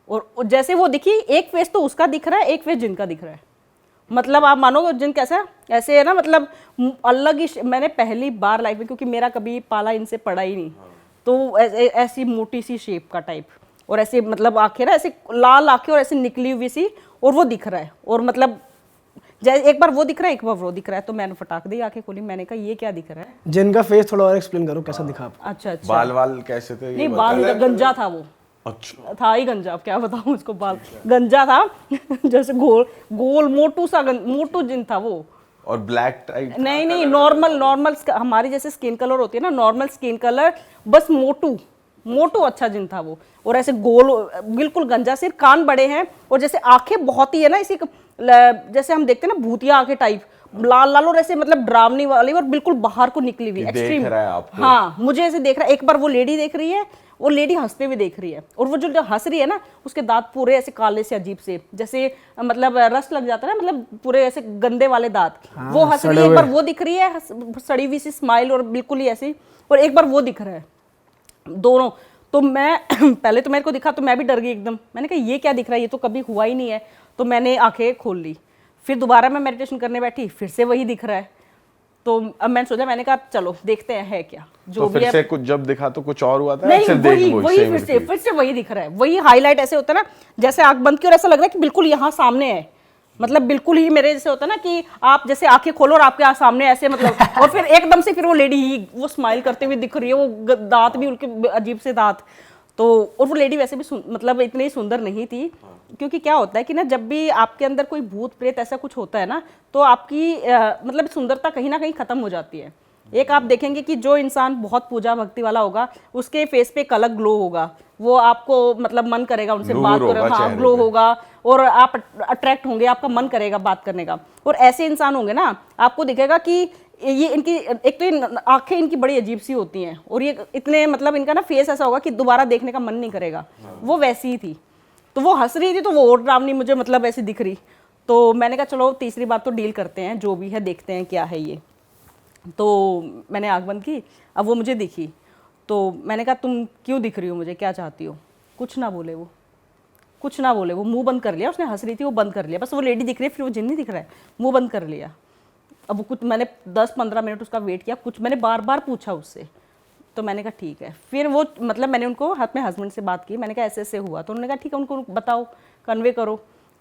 S2: और जैसे वो दिखी, एक फेस तो उसका दिख रहा है, एक फेस जिनका दिख रहा है। मतलब आप मानोगे जिन कैसा ऐसे है ना, मतलब अलग ही। मैंने पहली बार लाइफ में, क्योंकि मेरा कभी पाला इनसे पड़ा ही नहीं, तो ऐसी मोटी सी शेप का टाइप, और ऐसे मतलब आंखें ना ऐसे लाल आंखें और ऐसे निकली हुई सी, और वो दिख रहा है, और मतलब जैसे एक बार वो दिख रहा है एक बार वो दिख रहा है, तो मैंने फटाक दी आंखें खोली, मैंने कहा ये क्या दिख रहा है।
S4: जिनका फेस थोड़ा और एक्सप्लेन करो, कैसा दिखा आपको?
S2: अच्छा अच्छा,
S3: बाल वाल कैसे थे ये
S2: नहीं बाल गंजा था वो,
S3: अच्छा
S2: था ही गंजा, अब क्या बताऊं उसको, बाल गंजा था जैसे गोल गोल मोटू सा मोटू जिन था वो।
S3: और ब्लैक टाइप?
S2: नहीं नहीं, नॉर्मल हमारी जैसे स्किन कलर होती है ना, नॉर्मल स्किन कलर, बस मोटू मोटू अच्छा जिन था वो, और ऐसे गोल बिल्कुल गंजा, सिर्फ कान बड़े हैं, और जैसे आंखें बहुत ही है ना इसी जैसे हम देखते हैं ना भूतिया आंखें टाइप, लाल लाल और ऐसे मतलब डरावनी वाली, और बिल्कुल बाहर को निकली हुई एक्सट्रीम।
S3: देख रहा है आपको?
S2: हाँ मुझे ऐसे देख रहा है। एक बार वो लेडी देख रही है, वो लेडी हंसते हुए देख रही है, और वो जो हंस रही है ना, उसके दांत पूरे ऐसे काले से अजीब से, जैसे मतलब रस लग जाता है ना, मतलब पूरे ऐसे गंदे वाले दांत। वो हंस रही है, एक बार वो दिख रही है सड़ी हुई सी स्माइल, और बिल्कुल ही ऐसी, और एक बार वो दिख रहा है, दोनों। तो मैं पहले तो मेरे को दिखा तो मैं भी डर गई एकदम, मैंने कहा ये क्या दिख रहा है, ये तो कभी हुआ ही नहीं है। तो मैंने आंखें खोल ली, फिर दोबारा मैं मेडिटेशन करने बैठी, फिर से वही दिख रहा है। तो अब मैंने सोचा, मैंने कहा चलो देखते हैं है क्या जो
S3: तो
S2: भी
S3: फिर
S2: है।
S3: से कुछ जब दिखा तो कुछ और हुआ था?
S2: नहीं
S3: सिर्फ
S2: वही
S3: देख
S2: वही फिर से वही दिख रहा है, वही हाईलाइट ऐसे होता है ना, जैसे आंख बंद की और ऐसा लग रहा है कि बिल्कुल यहाँ सामने है, मतलब बिल्कुल ही मेरे जैसे होता है ना कि आप जैसे आंखें खोलो और आपके सामने ऐसे मतलब और फिर एकदम से फिर वो लेडी ही वो स्माइल करते हुए दिख रही है, वो दांत भी उनके अजीब से दांत। तो और वो लेडी वैसे भी मतलब इतनी सुंदर नहीं थी, क्योंकि क्या होता है कि ना जब भी आपके अंदर कोई भूत प्रेत ऐसा कुछ होता है ना, तो आपकी मतलब सुंदरता कहीं ना कहीं खत्म हो जाती है। एक आप देखेंगे कि जो इंसान बहुत पूजा भक्ति वाला होगा, उसके फेस पे एक अलग ग्लो होगा, वो आपको मतलब मन करेगा उनसे बात करें, हाँ ग्लो होगा, और आप अट्रैक्ट होंगे, आपका मन करेगा बात करने का। और ऐसे इंसान होंगे ना, आपको दिखेगा कि ये इनकी एक तो आंखें इनकी बड़ी अजीब सी होती हैं, और ये इतने मतलब इनका ना फेस ऐसा होगा कि दोबारा देखने का मन नहीं करेगा। वो वैसी ही थी, तो वो हंस रही थी, तो वो और डरावनी मुझे मतलब ऐसी दिख रही। तो मैंने कहा चलो तीसरी बात तो डील करते हैं, जो भी है देखते हैं क्या है ये। तो मैंने आँख बंद की, अब वो मुझे दिखी, तो मैंने कहा तुम क्यों दिख रही हो मुझे, क्या चाहती हो? कुछ ना बोले वो, कुछ ना बोले वो, मुंह बंद कर लिया। उसने हंस रही थी, वो बंद कर लिया, बस वो लेडी दिख रही है, फिर वो जिन नहीं दिख रहा है, मुंह बंद कर लिया। अब वो कुछ मैंने 10-15 मिनट उसका वेट किया, कुछ मैंने बार बार पूछा उससे, तो मैंने कहा ठीक है। फिर वो मतलब मैंने उनको अपने हस्बैंड से बात की, मैंने कहा ऐसे ऐसे हुआ, तो उन्होंने कहा ठीक है उनको बताओ, कन्वे करो।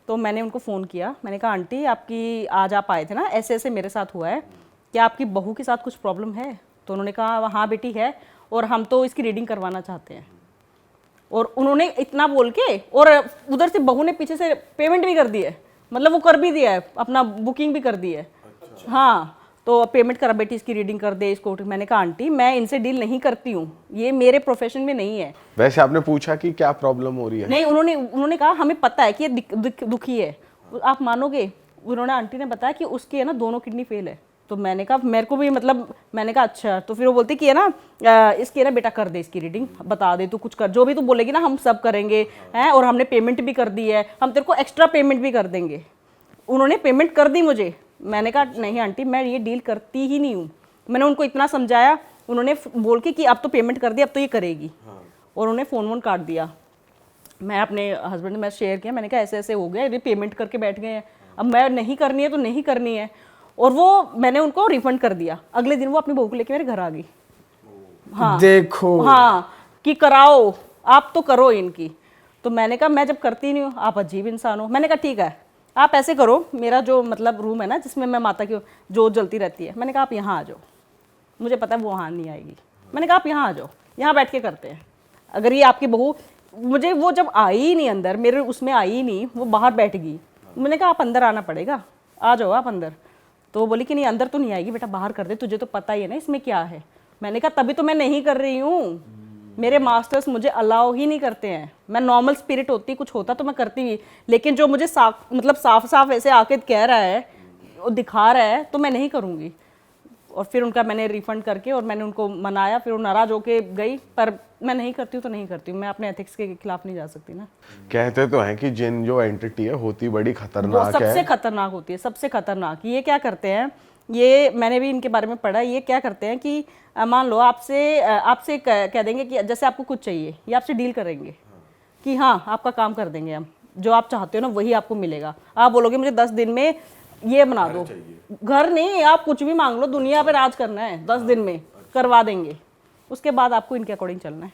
S2: तो मैंने उनको फ़ोन किया, मैंने कहा आंटी आपकी आज आप आए थे ना, ऐसे ऐसे मेरे साथ हुआ है, क्या आपकी बहू के साथ कुछ प्रॉब्लम है? तो उन्होंने कहा हाँ बेटी है, और हम तो इसकी रीडिंग करवाना चाहते हैं। और उन्होंने इतना बोल के, और उधर से बहू ने पीछे से पेमेंट भी कर दी है, मतलब वो कर भी दिया है, अपना बुकिंग भी कर दी है। अच्छा। हाँ, तो पेमेंट करा, बेटी इसकी रीडिंग कर दे इसको। मैंने कहा आंटी मैं इनसे डील नहीं करती हूँ, ये मेरे प्रोफेशन में नहीं है।
S3: वैसे आपने पूछा कि क्या प्रॉब्लम हो रही है?
S2: नहीं, उन्होंने कहा हमें पता है कि ये दुखी है। आप मानोगे, उन्होंने आंटी ने बताया कि उसकी है ना दोनों किडनी फेल है। तो मैंने कहा मेरे को भी मतलब, मैंने कहा अच्छा। तो फिर वो बोलती कि है ना इसकी है ना बेटा कर दे इसकी रीडिंग, बता दे तू कुछ कर, जो भी तू बोलेगी ना हम सब करेंगे हैं, और हमने पेमेंट भी कर दी है, हम तेरे को एक्स्ट्रा पेमेंट भी कर देंगे। उन्होंने पेमेंट कर दी मुझे, मैंने कहा नहीं आंटी, मैं ये डील करती ही नहीं हूँ। मैंने उनको इतना समझाया, उन्होंने बोल के कि अब तो पेमेंट कर दी, अब तो ये करेगी। और उन्होंने फ़ोन वोन काट दिया। मैं अपने हस्बैंड ने मैं शेयर किया, मैंने कहा ऐसे ऐसे हो गया, ये पेमेंट करके बैठ गए हैं, अब मैं नहीं करनी है तो नहीं करनी है। और वो मैंने उनको रिफंड कर दिया। अगले दिन वो अपनी बहू को लेके मेरे घर आ गई। हाँ
S4: देखो,
S2: हाँ, कि कराओ, आप तो करो इनकी। तो मैंने कहा मैं जब करती नहीं हूँ, आप अजीब इंसान हो। मैंने कहा ठीक है, आप ऐसे करो, मेरा जो मतलब रूम है ना जिसमें मैं माता की जोत जलती रहती है, मैंने कहा आप यहाँ आ जाओ, मुझे पता है वो वहाँ नहीं आएगी। मैंने कहा आप यहाँ आ जाओ, यहाँ बैठ के करते हैं। अगर ये आपकी बहू, मुझे वो जब आई ही नहीं अंदर, मेरे उसमें आई ही नहीं, वो बाहर बैठ गई। मैंने कहा आप अंदर आना पड़ेगा, आ जाओ आप अंदर। तो वो बोली कि नहीं अंदर तो नहीं आएगी बेटा, बाहर कर दे, तुझे तो पता ही है ना इसमें क्या है। मैंने कहा तभी तो मैं नहीं कर रही हूँ, मेरे मास्टर्स मुझे अलाउ ही नहीं करते हैं। मैं नॉर्मल स्पिरिट होती, कुछ होता तो मैं करती भी, लेकिन जो मुझे साफ साफ ऐसे आके कह रहा है, वो दिखा रहा है, तो मैं नहीं करूँगी। और फिर उनका मैंने रिफंड करके और मैंने उनको मनाया, फिर वो नाराज होके गई। पर मैं नहीं करती हूँ तो नहीं करती हूँ, मैं अपने एथिक्स के खिलाफ नहीं जा सकती ना।
S3: कहते तो हैं कि जिन जो एंटिटी है होती बड़ी
S2: वो
S3: खतरनाक
S2: सबसे
S3: है।
S2: खतरनाक होती है, सबसे खतरनाक। ये क्या करते हैं, ये मैंने भी इनके बारे में पढ़ा, ये क्या करते हैं कि मान लो आपसे कह देंगे कि जैसे आपको कुछ चाहिए, ये आपसे डील करेंगे कि हाँ आपका काम कर देंगे हम, जो आप चाहते हो ना वही आपको मिलेगा। आप बोलोगे मुझे 10 दिन में ये बना दो, घर नहीं, आप कुछ भी मांग लो, दुनिया पे राज करना है, 10 दिन में करवा देंगे। उसके बाद आपको इनके अकॉर्डिंग चलना है,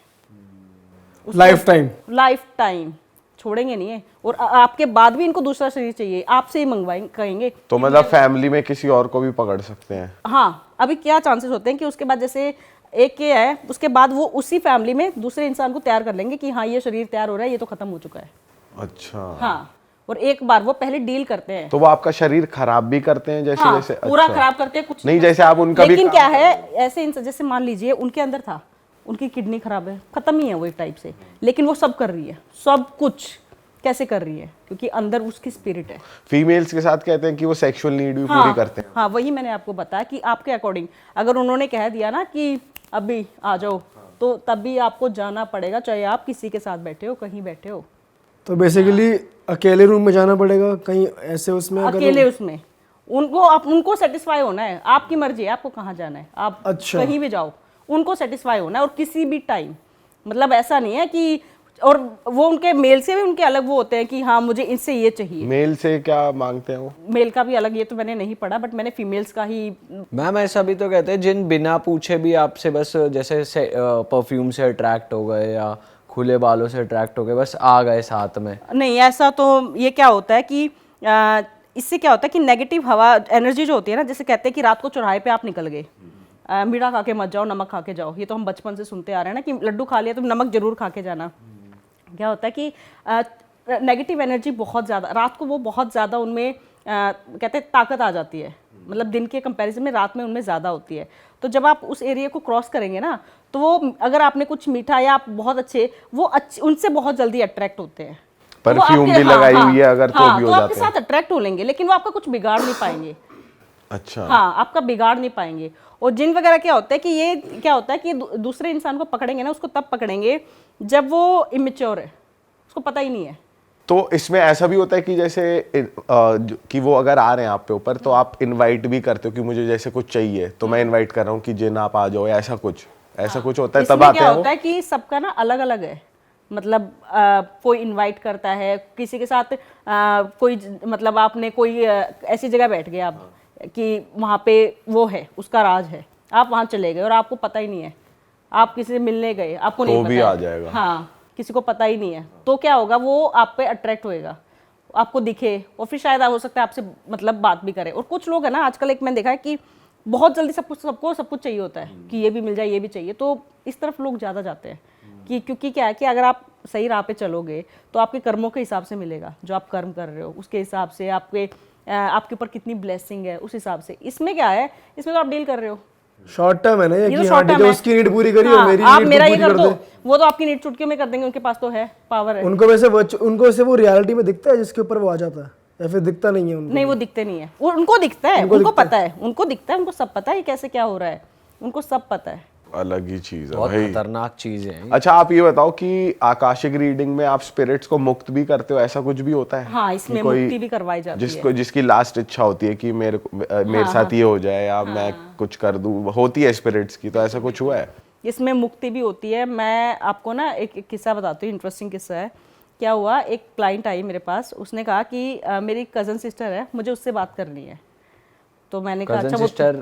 S2: लाइफ टाइम छोड़ेंगे नहीं है। और आपके बाद भी इनको दूसरा शरीर चाहिए, आपसे ही मंगवाएंगे, कहेंगे।
S3: तो मतलब फैमिली में किसी और को भी पकड़ सकते हैं?
S2: हाँ, अभी क्या चांसेस होते हैं कि उसके बाद जैसे एक ये है, उसके बाद वो उसी फैमिली में दूसरे इंसान को तैयार कर लेंगे कि हाँ ये शरीर तैयार हो रहा है, ये तो खत्म हो चुका है।
S3: अच्छा।
S2: हाँ, और एक बार वो पहले डील करते हैं।
S3: तो वो आपका शरीर खराब भी करते हैं जैसे?
S2: हाँ,
S3: जैसे
S2: पूरा
S3: अच्छा।
S2: खराब करते हैं, कुछ
S3: नहीं, जैसे आप उनका भी
S2: लेकिन क्या है, ऐसे जैसे मान लीजिए उनके अंदर था, उनकी किडनी खराब है, खत्म ही है वो एक टाइप से, लेकिन वो सब कर रही है, सब कुछ कैसे कर रही है, क्योंकि अंदर उसकी स्पिरिट है।
S3: फीमेल्स के साथ कहते हैं कि वो सेक्सुअल नीड भी पूरी करते हैं।
S2: हाँ, वही मैंने आपको बताया कि आपके अकॉर्डिंग अगर उन्होंने कह दिया ना कि अभी आ जाओ, तो तभी आपको जाना पड़ेगा, चाहे आप किसी के साथ बैठे हो, कहीं बैठे हो।
S4: तो बेसिकली अकेले रूम में जाना पड़ेगा कहीं ऐसे उसमें?
S2: अकेले उसमें उनको सेटिस्फाई होना है, आपकी मर्जी है आपको कहाँ जाना है, आप
S4: अच्छा।
S2: कहीं भी जाओ, उनको सेटिस्फाई होना है। और किसी भी टाइम, मतलब ऐसा नहीं है कि, और वो उनके मेल से भी उनके अलग वो होते हैं कि हाँ मुझे इनसे ये चाहिए।
S3: मेल से क्या मांगते हैं वो?
S2: मेल का भी अलग, ये तो मैंने नहीं पढ़ा, बट मैंने फीमेल्स का ही।
S1: मैम ऐसा भी तो कहते हैं जिन बिना पूछे भी आपसे बस जैसे परफ्यूम से अट्रैक्ट हो गए या खुले बालों से अट्रैक्ट हो गए, बस आ गए साथ में।
S2: नहीं, ऐसा तो ये क्या होता है कि इससे क्या होता है कि नेगेटिव हवा एनर्जी जो होती है ना, जैसे कहते हैं कि रात को चौराहे पे आप निकल गए, मीठा खा के मत जाओ, नमक खा के जाओ। ये तो हम बचपन से सुनते आ रहे हैं ना कि लड्डू खा लिया तो नमक जरूर खा के जाना। क्या होता है कि नेगेटिव एनर्जी बहुत ज़्यादा रात को, वो बहुत ज़्यादा उनमें कहते हैं ताकत आ जाती है, मतलब दिन के कंपैरिजन में रात में उनमें ज़्यादा होती है। तो जब आप उस एरिया को क्रॉस करेंगे ना, तो वो अगर आपने कुछ मीठा या आप बहुत अच्छे, वो उनसे बहुत जल्दी अट्रैक्ट होते हैं।
S3: परफ्यूम भी लगाई हुई है अगर तो भी हो
S2: आपके
S3: जाते हैं।
S2: साथ अट्रैक्ट हो लेंगे, लेकिन वो आपका कुछ बिगाड़ नहीं पाएंगे।
S3: अच्छा।
S2: हाँ, आपका बिगाड़ नहीं पाएंगे। और जिन वगैरह क्या होता है कि ये क्या होता है कि दूसरे इंसान को पकड़ेंगे ना, उसको तब पकड़ेंगे जब वो इमेच्योर है, उसको पता ही नहीं है।
S3: तो इसमें ऐसा भी होता है कि जैसे कि वो अगर आ रहे हैं आप पे ऊपर, तो आप इनवाइट भी करते हो कि मुझे जैसे कुछ चाहिए तो मैं इनवाइट कर रहा हूँ कि जिन आप आ जाओ, या ऐसा कुछ होता है, तब
S2: इसमें
S3: आते
S2: क्या
S3: हैं
S2: होता
S3: वो?
S2: है कि सबका ना अलग अलग है, मतलब कोई इनवाइट करता है किसी के साथ, कोई मतलब आपने कोई ऐसी जगह बैठ गए आप कि वहाँ पे वो है, उसका राज है, आप वहाँ चले गए और आपको पता ही नहीं है, आप किसी से मिलने गए, आपको नहीं
S3: तो
S2: पता
S3: भी
S2: है।
S3: आ जाएगा।
S2: हाँ, किसी को पता ही नहीं है, तो क्या होगा, वो आप पे अट्रैक्ट होएगा, आपको दिखे, और फिर शायद हो सकता है आपसे मतलब बात भी करे। और कुछ लोग है ना, आजकल एक मैंने देखा है कि बहुत जल्दी सबको सब कुछ चाहिए होता है कि ये भी मिल जाए, ये भी चाहिए, तो इस तरफ लोग ज़्यादा जाते हैं कि क्योंकि क्या है कि अगर आप सही राह पे चलोगे तो आपके कर्मों के हिसाब से मिलेगा, जो आप कर्म कर रहे हो उसके हिसाब से, आपके ऊपर कितनी ब्लेसिंग है उस हिसाब से। इसमें क्या है, इसमें तो आप डील कर रहे हो,
S4: शॉर्ट टर्म है ना ये
S2: ये तो
S4: कि
S2: short
S4: हाँ ठीक
S2: term
S4: है,
S2: है।
S4: उसकी नीड पूरी करी
S2: हाँ,
S4: और मेरी
S2: आप
S4: नीड
S2: मेरा ये
S4: पूरी
S2: कर
S4: कर
S2: दो,
S4: दे।
S2: वो तो आपकी नीड चुटकी में कर देंगे, उनके पास तो है, पावर है।
S4: उनको वैसे वो रियलिटी में दिखता है जिसके ऊपर वो आ जाता है, या फिर दिखता नहीं है उनको?
S2: नहीं, वो दिखते नहीं है, उनको दिखता है, उनको पता है, उनको दिखता है, उनको सब पता है कैसे क्या हो रहा है, उनको सब पता है।
S3: अलग ही चीज है
S1: बहुत
S3: भाई।
S1: खतरनाक चीज है।
S3: अच्छा आप ये बताओ कि आकाशिक रीडिंग में आप स्पिरिट्स को मुक्त भी करते हो, ऐसा कुछ भी होता है?
S2: हाँ,
S3: कि
S2: इसमें
S3: कोई
S2: मुक्ति भी करवाई जाती है।
S3: जिसकी लास्ट इच्छा होती है कि मेरे साथ ये हो जाए या मैं कुछ कर दूं, होती है स्पिरिट्स की, तो ऐसा कुछ हुआ है?
S2: इसमें मुक्ति भी होती है। मैं आपको ना एक किस्सा बताती हूँ, इंटरेस्टिंग किस्सा है। क्या हुआ, एक क्लाइंट आई मेरे पास, उसने कहा कि मेरी कज़न सिस्टर है, मुझे उससे बात करनी है। तो मैंने कहा
S1: कजन
S2: अच्छा, वो
S1: सिस्टर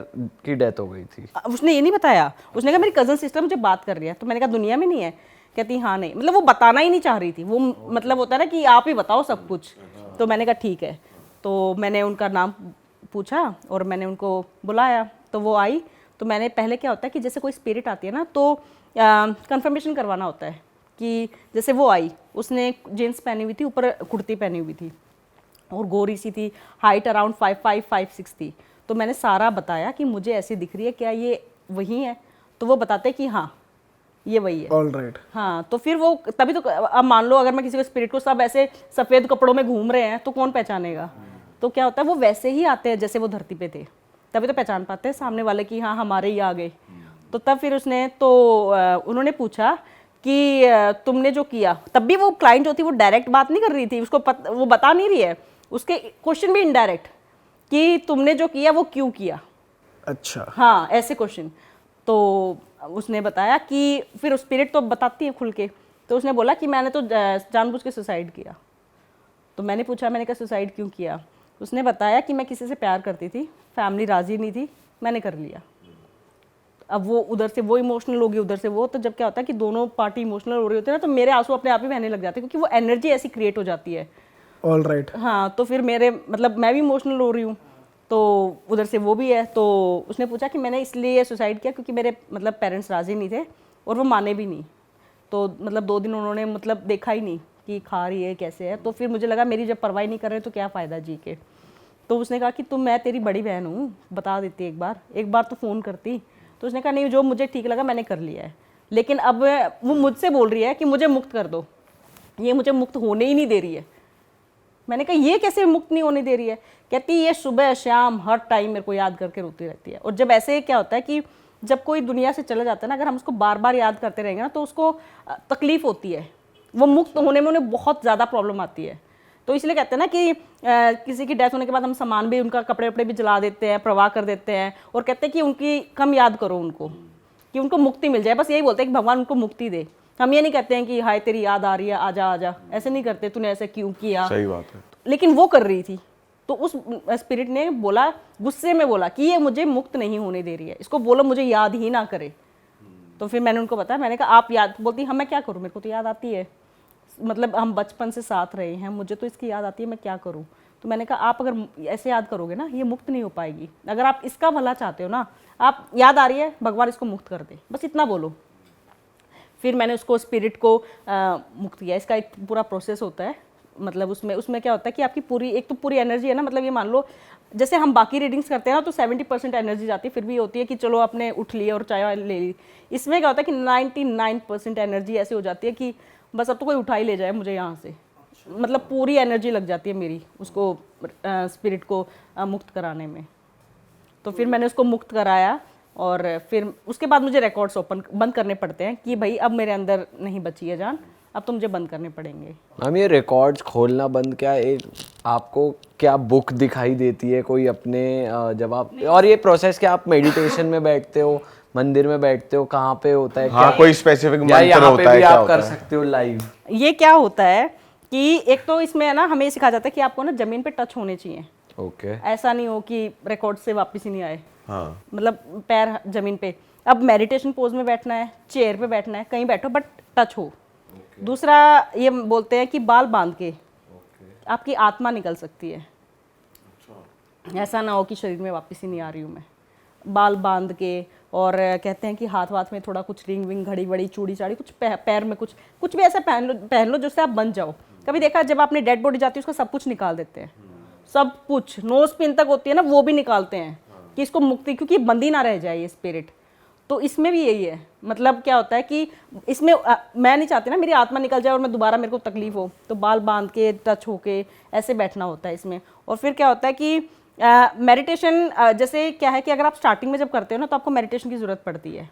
S1: की डेथ हो गई थी?
S2: उसने ये नहीं बताया। उसने कहा मेरी कज़न सिस्टर मुझे बात कर रही है। तो मैंने कहा दुनिया में नहीं है? कहती हाँ नहीं, मतलब वो बताना ही नहीं चाह रही थी वो, मतलब होता है ना कि आप ही बताओ सब कुछ। तो मैंने कहा ठीक है। तो मैंने उनका नाम पूछा और मैंने उनको बुलाया, तो वो आई। तो मैंने पहले, क्या होता है कि जैसे कोई स्पिरिट आती है ना, तो कंफर्मेशन करवाना होता है कि जैसे वो आई, उसने जीन्स पहनी हुई थी, ऊपर कुर्ती पहनी हुई थी और गोरी सी थी, हाइट अराउंड 5'5" थी। तो मैंने सारा बताया कि मुझे ऐसी दिख रही है, क्या ये वही है? तो वो बताते कि हाँ ये वही है।
S4: ऑलराइट।
S2: हाँ, तो फिर वो तभी तो, अब मान लो अगर मैं किसी को स्पिरिट को, सब ऐसे सफ़ेद कपड़ों में घूम रहे हैं तो कौन पहचानेगा? तो क्या होता है, वो वैसे ही आते हैं जैसे वो धरती पे थे, तभी तो पहचान पाते हैं सामने वाले कि हाँ हमारे ही आ गए। तो तब फिर उसने तो उन्होंने पूछा कि तुमने जो किया, तब भी वो क्लाइंट जो थी वो डायरेक्ट बात नहीं कर रही थी, उसको वो बता नहीं रही है, उसके क्वेश्चन भी इनडायरेक्ट कि तुमने जो किया वो क्यों किया।
S4: अच्छा।
S2: हाँ, ऐसे क्वेश्चन। तो उसने बताया कि फिर स्पिरिट तो बताती है खुल के। तो उसने बोला कि मैंने तो जानबूझ के सुसाइड किया। तो मैंने पूछा, मैंने कहा सुसाइड क्यों किया? उसने बताया कि मैं किसी से प्यार करती थी, फैमिली राजी नहीं थी, मैंने कर लिया। अब वो उधर से वो इमोशनल होगी, उधर से वो, तो जब क्या होता है कि दोनों पार्टी इमोशनल हो रही होती है ना, तो मेरे आंसू अपने आप ही बहने लग जाते हैं, क्योंकि वो एनर्जी ऐसी क्रिएट हो जाती है।
S4: ऑलराइट।
S2: हाँ, तो फिर मेरे मतलब मैं भी इमोशनल हो रही हूँ, तो उधर से वो भी है। तो उसने पूछा कि मैंने इसलिए सुसाइड किया क्योंकि मेरे मतलब पेरेंट्स राज़ी नहीं थे और वो माने भी नहीं। तो मतलब 2 दिन उन्होंने मतलब देखा ही नहीं कि खा रही है कैसे है। तो फिर मुझे लगा मेरी जब परवाही नहीं कर रहे तो क्या फ़ायदा जी के। तो उसने कहा कि मैं तेरी बड़ी बहन हूँ, बता देती एक बार तो फ़ोन करती। तो उसने कहा नहीं, जो मुझे ठीक लगा मैंने कर लिया है, लेकिन अब वो मुझसे बोल रही है कि मुझे मुक्त कर दो, ये मुझे मुक्त होने ही नहीं दे रही है। मैंने कहा ये कैसे मुक्त नहीं होने दे रही है? कहती ये सुबह शाम हर टाइम मेरे को याद करके रोती रहती है। और जब ऐसे क्या होता है कि जब कोई दुनिया से चला जाता है ना, अगर हम उसको बार बार याद करते रहेंगे ना, तो उसको तकलीफ होती है, वो मुक्त होने में उन्हें बहुत ज़्यादा प्रॉब्लम आती है। तो इसलिए कहते हैं ना कि किसी की डेथ होने के बाद हम सामान भी, उनका कपड़े वपड़े भी जला देते हैं, प्रवाह कर देते हैं, और कहते हैं कि उनकी कम याद करो उनको, कि उनको मुक्ति मिल जाए। बस यही बोलते हैं कि भगवान उनको मुक्ति दे। हम ये नहीं कहते हैं कि हाय तेरी याद आ रही है, आजा आजा, ऐसे नहीं करते, तूने ऐसे क्यों किया।
S3: सही बात है।
S2: लेकिन वो कर रही थी, तो उस स्पिरिट ने बोला, गुस्से में बोला कि ये मुझे मुक्त नहीं होने दे रही है, इसको बोलो मुझे याद ही ना करे। तो फिर मैंने उनको बताया, मैंने कहा आप याद, बोलती हाँ मैं क्या करूँ, मेरे को तो याद आती है, मतलब हम बचपन से साथ रहे हैं, मुझे तो इसकी याद आती है, मैं क्या करूँ। तो मैंने कहा आप अगर ऐसे याद करोगे ना, ये मुक्त नहीं हो पाएगी। अगर आप इसका भला चाहते हो ना, आप याद आ रही है, भगवान इसको मुक्त कर दे, बस इतना बोलो। फिर मैंने उसको स्पिरिट को मुक्त किया। इसका एक पूरा प्रोसेस होता है, मतलब उसमें क्या होता है कि आपकी पूरी, एक तो पूरी एनर्जी है ना, मतलब ये मान लो जैसे हम बाकी रीडिंग्स करते हैं ना, तो 70% एनर्जी जाती है, फिर भी होती है कि चलो आपने उठ लिया और चाय ले ली। इसमें क्या होता है कि 99% एनर्जी ऐसी हो जाती है कि बस अब तो कोई उठा ही ले जाए मुझे यहाँ से, मतलब पूरी एनर्जी लग जाती है मेरी उसको स्पिरिट को मुक्त कराने में। तो फिर मैंने उसको मुक्त कराया, और फिर उसके बाद मुझे रिकॉर्ड्स बंद करने पड़ते हैं कि भाई अब मेरे अंदर नहीं बची है जान, अब तो मुझे बंद करने पड़ेंगे।
S1: मैम ये रिकॉर्ड्स खोलना बंद, क्या एक आपको क्या बुक दिखाई देती है कोई अपने जब आप, और ये प्रोसेस क्या आप मेडिटेशन में बैठते हो, मंदिर में बैठते हो, कहाँ पे होता है?
S3: हाँ, कोई स्पेसिफिक
S1: या
S3: मंत्र
S1: यहाँ
S3: होता
S1: पे
S3: है,
S1: भी
S3: क्या
S1: आप
S3: होता
S1: कर
S3: है?
S1: सकते हो लाइव?
S2: ये क्या होता है कि एक तो इसमें है ना, हमें ये सिखाया जाता है कि आपको ना जमीन पे टच होने चाहिए।
S1: ओके।
S2: ऐसा नहीं हो कि रिकॉर्ड से वापस ही नहीं आए,
S3: हाँ।
S2: मतलब पैर जमीन पे। अब मेडिटेशन पोज में बैठना है, चेयर पे बैठना है, कहीं बैठो बट टच हो। दूसरा ये बोलते हैं कि बाल बांध के आपकी आत्मा निकल सकती है, ऐसा ना हो कि शरीर में वापस ही नहीं आ रही हूँ मैं। बाल बांध के, और कहते हैं कि हाथ वाथ में थोड़ा कुछ रिंग विंग, घड़ी वड़ी, चूड़ी चाड़ी, कुछ पैर में कुछ भी ऐसा पहन लो जिससे आप बन जाओ। कभी देखा जब आपने डेड बॉडी जाती है उसका सब कुछ निकाल देते हैं, सब कुछ, नोज पिन तक होती है ना, वो भी निकालते हैं कि इसको मुक्ति, क्योंकि बंदी ना रह जाए ये स्पिरिट। तो इसमें भी यही है, मतलब क्या होता है कि इसमें मैं नहीं चाहती ना मेरी आत्मा निकल जाए और मैं दोबारा, मेरे को तकलीफ हो, तो बाल बांध के टच होके ऐसे बैठना होता है इसमें। और फिर क्या होता है कि मेडिटेशन जैसे क्या है कि अगर आप स्टार्टिंग में जब करते हो ना, तो आपको मेडिटेशन की ज़रूरत पड़ती है,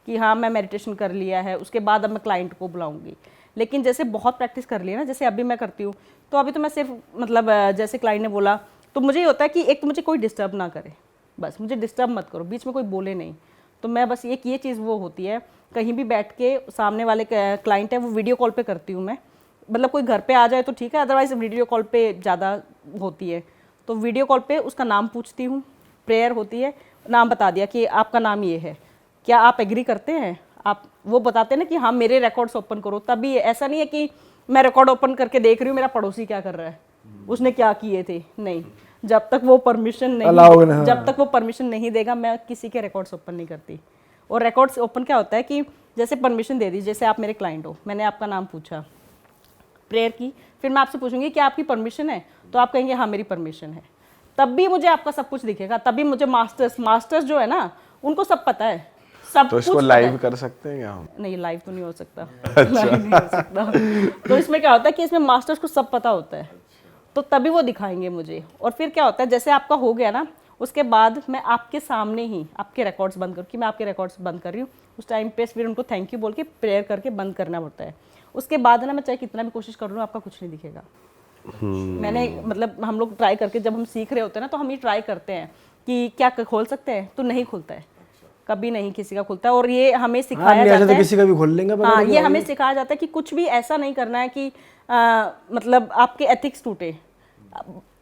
S2: कि हाँ मैं मेडिटेशन कर लिया है, उसके बाद अब मैं क्लाइंट को बुलाऊंगी। लेकिन जैसे बहुत प्रैक्टिस कर लिया ना, जैसे अभी मैं करती हूँ, तो अभी तो मैं सिर्फ मतलब जैसे क्लाइंट ने बोला तो मुझे ये होता है कि एक तो मुझे कोई डिस्टर्ब ना करे, बस मुझे डिस्टर्ब मत करो, बीच में कोई बोले नहीं। तो मैं बस एक ये चीज़ वो होती है, कहीं भी बैठ के सामने वाले क्लाइंट है वो वीडियो कॉल पे करती हूँ मैं, मतलब कोई घर पे आ जाए तो ठीक है, अदरवाइज वीडियो कॉल पे ज़्यादा होती है। तो वीडियो कॉल पे उसका नाम पूछती हूँ, प्रेयर होती है, नाम बता दिया कि आपका नाम ये है, क्या आप एग्री करते हैं, आप वो बताते हैं ना कि हाँ मेरे रिकॉर्ड्स ओपन करो, तभी। ऐसा नहीं है कि मैं रिकॉर्ड ओपन करके देख रही हूँ मेरा पड़ोसी क्या कर रहा है, उसने क्या किए थे, नहीं, जब तक वो परमिशन नहीं, जब तक वो परमिशन नहीं देगा मैं किसी के रिकॉर्ड्स ओपन नहीं करती। और रिकॉर्ड्स ओपन क्या होता है कि जैसे परमिशन दे दी, जैसे आप मेरे क्लाइंट हो, मैंने आपका नाम पूछा, प्रेयर की, फिर मैं आपसे पूछूंगी कि आपकी परमिशन है, तो आप कहेंगे हाँ मेरी परमिशन है, तब भी मुझे आपका सब कुछ दिखेगा, तभी मुझे मास्टर्स जो है ना उनको सब पता है, सब
S3: तो इसको
S2: कुछ
S3: लाइव कर सकते हैं क्या हम?
S2: नहीं, लाइव तो नहीं हो सकता, लाइव नहीं हो सकता। तो इसमें क्या होता है कि इसमें मास्टर्स को सब पता होता है, तो तभी वो दिखाएंगे मुझे। और फिर क्या होता है, जैसे आपका हो गया ना, उसके बाद मैं आपके सामने ही आपके रिकॉर्ड्स बंद करूँ कि मैं आपके रिकॉर्ड्स बंद कर रही हूँ, उस टाइम पे फिर उनको थैंक यू बोल के प्रेयर करके बंद करना पड़ता है। उसके बाद ना मैं चाहे कितना भी कोशिश कर लूँ आपका कुछ नहीं दिखेगा। मैंने मतलब हम लोग ट्राई करके, जब हम सीख रहे होते हैं ना, तो हम ये ट्राई करते हैं कि क्या खोल सकते हैं, तो नहीं खुलता है, कभी नहीं किसी का खुलता है। और ये हमें सिखाया जाता है,
S4: किसी का भी खोल लेंगे।
S2: हाँ, ये हमें सिखाया जाता है कि कुछ भी ऐसा नहीं करना है कि मतलब आपके एथिक्स टूटे।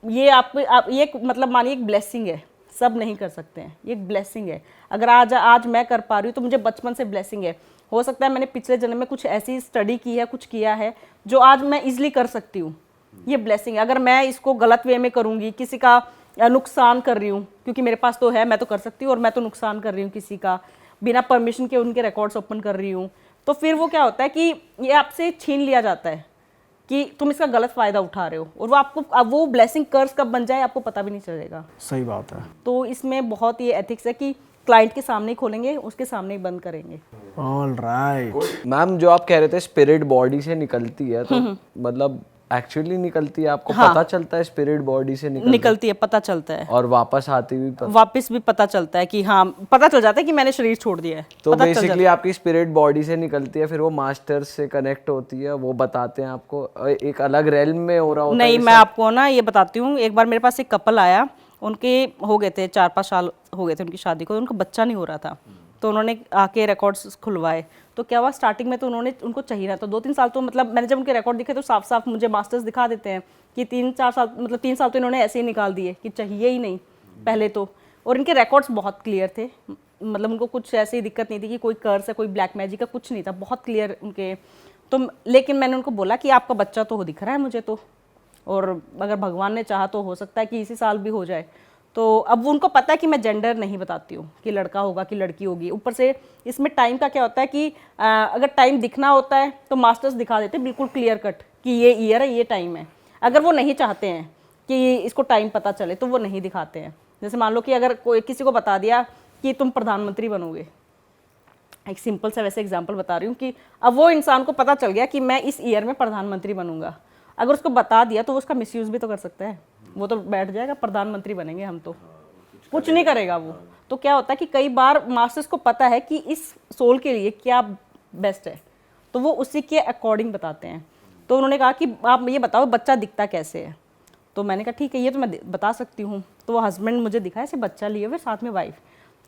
S2: ये आप ये मतलब मानिए एक ब्लेसिंग है, सब नहीं कर सकते हैं, ये एक ब्लेसिंग है। अगर आज मैं कर पा रही हूँ तो मुझे बचपन से ब्लेसिंग है। हो सकता है मैंने पिछले जन्म में कुछ ऐसी स्टडी की है, कुछ किया है जो आज मैं इजीली कर सकती हूँ, ये ब्लेसिंग है। अगर मैं इसको गलत वे में करूँगी, किसी का नुकसान कर रही हूँ, क्योंकि मेरे पास तो है, मैं तो कर सकती हूँ, और मैं तो नुकसान कर रही हूँ किसी का, बिना परमिशन के उनके रिकॉर्ड्स ओपन कर रही हूँ, तो फिर वो क्या होता है कि ये आपसे छीन लिया जाता है कि तुम इसका गलत फायदा उठा रहे हो, और वो आपको, अब वो ब्लेसिंग कर्स कब बन जाए आपको पता भी नहीं चलेगा।
S4: सही बात है।
S2: तो इसमें बहुत ये एथिक्स है कि क्लाइंट के सामने ही खोलेंगे, उसके सामने ही बंद करेंगे।
S4: All right.
S1: मैम जो आप कह रहे थे स्पिरिट बॉडी से निकलती है, तो मतलब एक्चुअली निकलती है, आपको पता चलता है स्पिरिट बॉडी से
S2: निकलती है, पता चलता है,
S1: और वापस आती भी
S2: वापस भी पता चलता है कि हाँ, पता चल जाता है कि मैंने शरीर छोड़ दिया है।
S1: तो बेसिकली आपकी स्पिरिट बॉडी से निकलती है, फिर वो मास्टर से कनेक्ट होती है, वो बताते हैं आपको एक अलग रेल्म में हो रहा होता है।
S2: नहीं, मैं आपको ना ये बताती हूँ। एक बार मेरे पास एक कपल आया, उनके हो गए थे 4-5 साल हो गए थे उनकी शादी को, उनका बच्चा नहीं हो रहा था, तो उन्होंने आके रिकॉर्ड्स खुलवाए। तो क्या हुआ, स्टार्टिंग में तो उनको चाहिए ना, तो 2-3 साल तो मतलब मैंने जब उनके रिकॉर्ड दिखे तो साफ साफ मुझे मास्टर्स दिखा देते हैं कि 3-4 साल, मतलब 3 साल तो इन्होंने ऐसे ही निकाल दिए कि चाहिए ही नहीं पहले तो। और इनके रिकॉर्ड्स बहुत क्लियर थे, मतलब उनको कुछ ऐसी दिक्कत नहीं थी कि कोई कर्स है, कोई ब्लैक मैजिक का, कुछ नहीं था, बहुत क्लियर उनके। तो लेकिन मैंने उनको बोला कि आपका बच्चा तो दिख रहा है मुझे तो, और अगर भगवान ने चाहा तो हो सकता है कि इसी साल भी हो जाए। तो अब उनको पता है कि मैं जेंडर नहीं बताती हूँ कि लड़का होगा कि लड़की होगी। ऊपर से इसमें टाइम का क्या होता है कि अगर टाइम दिखना होता है तो मास्टर्स दिखा देते हैं बिल्कुल क्लियर कट कि ये ईयर है, ये टाइम है। अगर वो नहीं चाहते हैं कि इसको टाइम पता चले तो वो नहीं दिखाते हैं। जैसे मान लो कि अगर कोई किसी को बता दिया कि तुम प्रधानमंत्री बनोगे, एक सिंपल सा वैसे एग्जाम्पल बता रही हूँ कि अब वो इंसान को पता चल गया कि मैं इस ईयर में प्रधानमंत्री बनूंगा, अगर उसको बता दिया तो वो उसका मिसयूज भी तो कर सकता है। वो तो बैठ जाएगा प्रधानमंत्री बनेंगे हम, तो कुछ नहीं करेगा वो। तो क्या होता है कि कई बार मास्टर्स को पता है कि इस सोल के लिए क्या बेस्ट है, तो वो उसी के अकॉर्डिंग बताते हैं। तो उन्होंने कहा कि आप ये बताओ बच्चा दिखता कैसे है, तो मैंने कहा ठीक है ये तो मैं बता सकती हूँ। तो वो हस्बैंड मुझे दिखाया ऐसे बच्चा लिए हुए, साथ में वाइफ।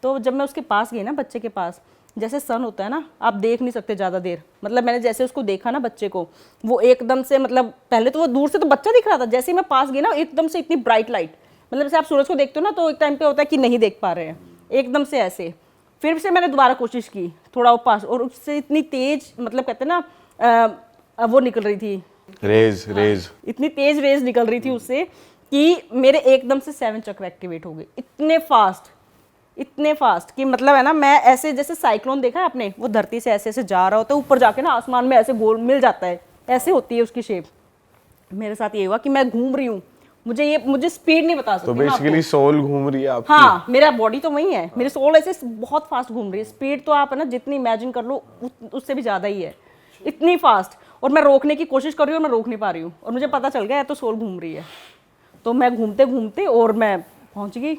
S2: तो जब मैं उसके पास गई ना, बच्चे के पास, जैसे सन होता है ना, आप देख नहीं सकते ज़्यादा देर, मतलब मैंने जैसे उसको देखा ना बच्चे को, वो एकदम से, मतलब पहले तो वो दूर से तो बच्चा दिख रहा था, जैसे ही मैं पास गई ना एकदम से इतनी ब्राइट लाइट, मतलब जैसे आप सूरज को देखते हो ना तो एक टाइम पे होता है कि नहीं देख पा रहे हैं, एकदम से ऐसे। फिर से मैंने दोबारा कोशिश की थोड़ा वो पास, और उससे इतनी तेज, मतलब कहते हैं ना वो निकल रही थी रेज, इतनी तेज रेज निकल रही थी उससे कि मेरे एकदम से 7 चक्र एक्टिवेट हो गए, इतने फास्ट कि मतलब है ना, मैं ऐसे जैसे साइक्लोन देखा है आपने, वो धरती से ऐसे ऐसे जा रहा होता है, ऊपर जाके ना आसमान में ऐसे गोल मिल जाता है, ऐसे होती है उसकी शेप। मेरे साथ ये हुआ कि मैं घूम रही हूँ, मुझे स्पीड नहीं बता सकती।
S3: तो बेसिकली सोल घूम रही है आपकी।
S2: हाँ, मेरा बॉडी तो वही है, मेरी सोल ऐसे बहुत फास्ट घूम रही है। स्पीड तो आप है ना जितनी इमेजिन कर लो उससे भी ज़्यादा ही है, इतनी फास्ट। और मैं रोकने की कोशिश कर रही हूँ और मैं रोक नहीं पा रही हूँ, और मुझे पता चल गया है तो सोल घूम रही है। तो मैं घूमते घूमते और मैं पहुँच गई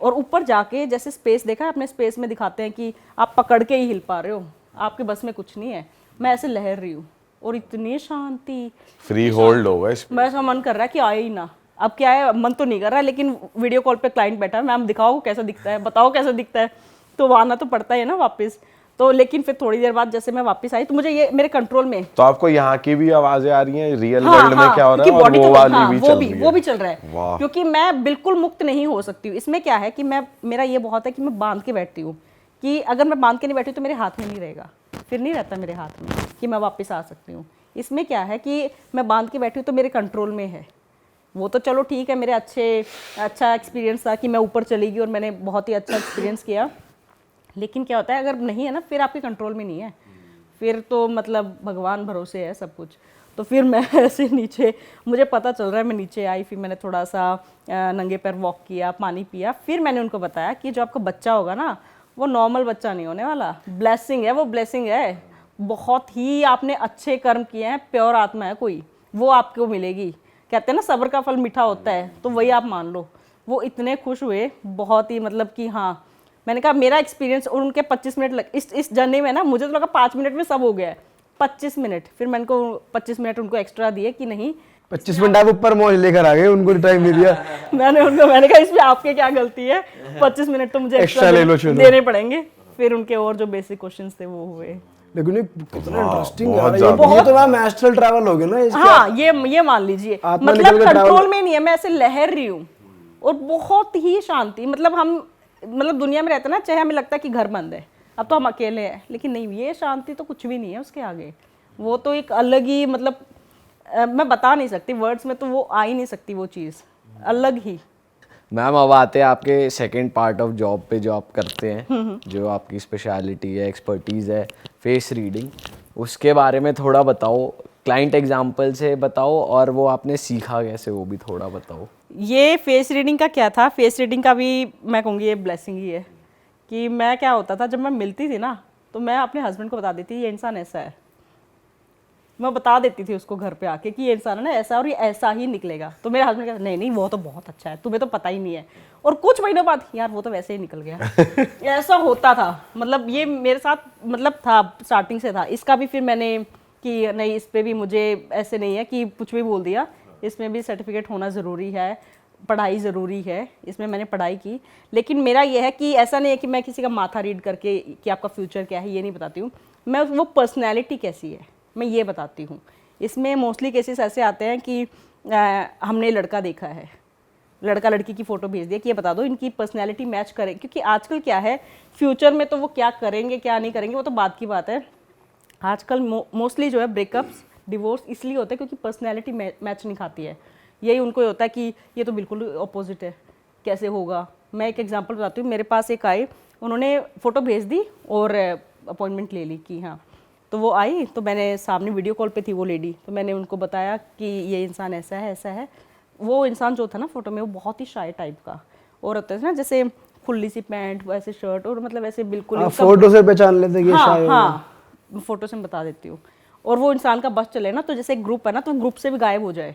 S2: और ऊपर जाके जैसे स्पेस देखा है अपने, स्पेस में दिखाते हैं कि आप पकड़ के ही हिल पा रहे हो, आपके बस में कुछ नहीं है। मैं ऐसे लहर रही हूँ और इतनी शांति,
S3: फ्री होल्ड होगा इस
S2: मैं ऐसा मन कर रहा है कि आए ही ना। अब क्या है, मन तो नहीं कर रहा है, लेकिन वीडियो कॉल पे क्लाइंट बैठा है, मैम दिखाओ कैसा दिखता है, बताओ कैसा दिखता है, तो वो आना तो पड़ता है ना वापस। तो लेकिन फिर थोड़ी देर बाद जैसे मैं वापस आई तो मुझे ये मेरे कंट्रोल में।
S3: तो आपको यहाँ की भी आवाजें आ रही हैं, रियल
S2: हाँ,
S3: वर्ल्ड में
S2: हाँ,
S3: क्या हो रहा है,
S2: क्योंकि
S3: और
S2: body
S3: वो
S2: तो
S3: वाली
S2: हाँ,
S3: भी
S2: वो
S3: चल
S2: भी
S3: रही
S2: वो
S3: है।
S2: भी चल रहा है,
S3: वाह।
S2: क्योंकि मैं बिल्कुल मुक्त नहीं हो सकती हूँ। इसमें क्या है कि मैं, मेरा ये बहुत है कि मैं बांध के बैठती हूँ, कि अगर मैं बांध के नहीं बैठी तो मेरे हाथ में नहीं रहेगा, फिर नहीं रहता मेरे हाथ में कि मैं वापस आ सकती हूँ। इसमें क्या है कि मैं बांध के बैठी हूँ तो मेरे कंट्रोल में है। वो तो चलो ठीक है, मेरे अच्छा एक्सपीरियंस था कि मैं ऊपर चली गई और मैंने बहुत ही अच्छा एक्सपीरियंस किया। लेकिन क्या होता है अगर नहीं है ना, फिर आपके कंट्रोल में नहीं है, फिर तो मतलब भगवान भरोसे है सब कुछ। तो फिर मैं ऐसे नीचे, मुझे पता चल रहा है, मैं नीचे आई, फिर मैंने थोड़ा सा नंगे पैर वॉक किया, पानी पिया। फिर मैंने उनको बताया कि जो आपका बच्चा होगा ना, वो नॉर्मल बच्चा नहीं होने वाला, ब्लेसिंग है, वो ब्लेसिंग है। बहुत ही आपने अच्छे कर्म किए हैं, प्योर आत्मा है कोई, वो आपको मिलेगी। कहते हैं ना सब्र का फल मीठा होता है, तो वही आप मान लो। वो इतने खुश हुए, बहुत ही मतलब कि हाँ, मैंने कहा मेरा एक्सपीरियंस, और उनके 25 मिनट इस जर्नी में ना, मुझे तो लगा 5 मिनट में सब हो गया है, 25 मिनट। फिर मैंने को 25 मिनट उनको एक्स्ट्रा दिए कि नहीं
S4: 25 मिनट आप ऊपर मौज लेकर आ गए, उनको टाइम नहीं दिया।
S2: मैंने कहा इसमें आपके क्या गलती है, 25 मिनट तो मुझे
S4: एक्स्ट्रा ले लो, चलो।
S2: देने पड़ेंगे। फिर उनके और जो बेसिक क्वेश्चंस थे वो हुए।
S4: लेकिन ये कितना इंटरेस्टिंग
S3: बहुत
S4: है
S3: ज्यादा।
S4: ये तो मैम एस्ट्रल ट्रैवल हो गया ना इसका।
S2: हाँ, ये मान लीजिए,
S4: आत्मा
S2: मतलब
S4: निकल के
S2: कंट्रोल
S4: travel-
S2: में नहीं है, मैं ऐसे लहर रही हूँ और बहुत ही शांति। मतलब हम, मतलब दुनिया में रहते हैं ना, चाहे हमें लगता है कि घर बंद है, अब तो हम अकेले हैं, लेकिन नहीं, ये शांति तो कुछ भी नहीं है उसके आगे। वो तो एक अलग ही, मतलब मैं बता नहीं सकती वर्ड्स में, तो वो आ ही नहीं सकती वो चीज़, अलग ही।
S1: मैम अब आते हैं आपके सेकंड पार्ट ऑफ जॉब पे, जो आप करते हैं, जो आपकी स्पेशलिटी है, एक्सपर्टीज़ है, फेस रीडिंग। उसके बारे में थोड़ा बताओ, क्लाइंट एग्जांपल से बताओ, और वो आपने सीखा कैसे वो भी थोड़ा बताओ।
S2: ये फेस रीडिंग का क्या था, फेस रीडिंग का भी मैं कहूँगी ये ब्लेसिंग ही है। कि मैं, क्या होता था जब मैं मिलती थी ना, तो मैं अपने हस्बैंड को बता देती ये इंसान ऐसा है, मैं बता देती थी उसको घर पे आके कि ये इंसान है ना ऐसा, और ये ऐसा ही निकलेगा। तो मेरे हस्बैंड कहते नहीं वो तो बहुत अच्छा है, तुम्हें तो पता ही नहीं है। और कुछ महीनों बाद यार वो तो वैसे ही निकल गया। ऐसा होता था, मतलब ये मेरे साथ मतलब था, स्टार्टिंग से था। इसका भी फिर मैंने कि नहीं, इस पर भी मुझे ऐसे नहीं है कि कुछ भी बोल दिया, इसमें भी सर्टिफिकेट होना ज़रूरी है, पढ़ाई ज़रूरी है। इसमें मैंने पढ़ाई की, लेकिन मेरा ये है कि ऐसा नहीं है कि मैं किसी का माथा रीड करके कि आपका फ्यूचर क्या है, ये नहीं बताती हूँ मैं, वो पर्सनैलिटी कैसी है मैं ये बताती हूँ। इसमें मोस्टली केसेस ऐसे आते हैं कि हमने लड़का देखा है, लड़का लड़की की फ़ोटो भेज दिया कि ये बता दो इनकी पर्सनैलिटी मैच करे। क्योंकि आजकल क्या है, फ्यूचर में तो वो क्या करेंगे क्या नहीं करेंगे वो तो बात की बात है। आजकल मोस्टली जो है ब्रेकअप्स, डिवोर्स इसलिए होते हैं क्योंकि पर्सनैलिटी मैच नहीं खाती है। यही उनको ही होता है कि ये तो बिल्कुल अपोजिट है, कैसे होगा। मैं एक एग्जांपल बताती हूँ, मेरे पास एक आए, उन्होंने फ़ोटो भेज दी और अपॉइंटमेंट ले ली कि हाँ, तो वो आई, तो मैंने सामने वीडियो कॉल पे थी वो लेडी, तो मैंने उनको बताया कि ये इंसान ऐसा है ऐसा है। वो इंसान जो था ना फोटो में, वो बहुत ही शाय टाइप का, और होता है ना जैसे खुली सी पैंट, वैसे शर्ट, और मतलब ऐसे बिल्कुल ही
S4: फोटो से पहचान लेते कि ये शाय होगा।
S2: हाँ, फोटो से मैं बता देती हूँ। और वो इंसान का बस चले ना, तो जैसे एक ग्रुप है ना, तो ग्रुप से भी गायब हो जाए।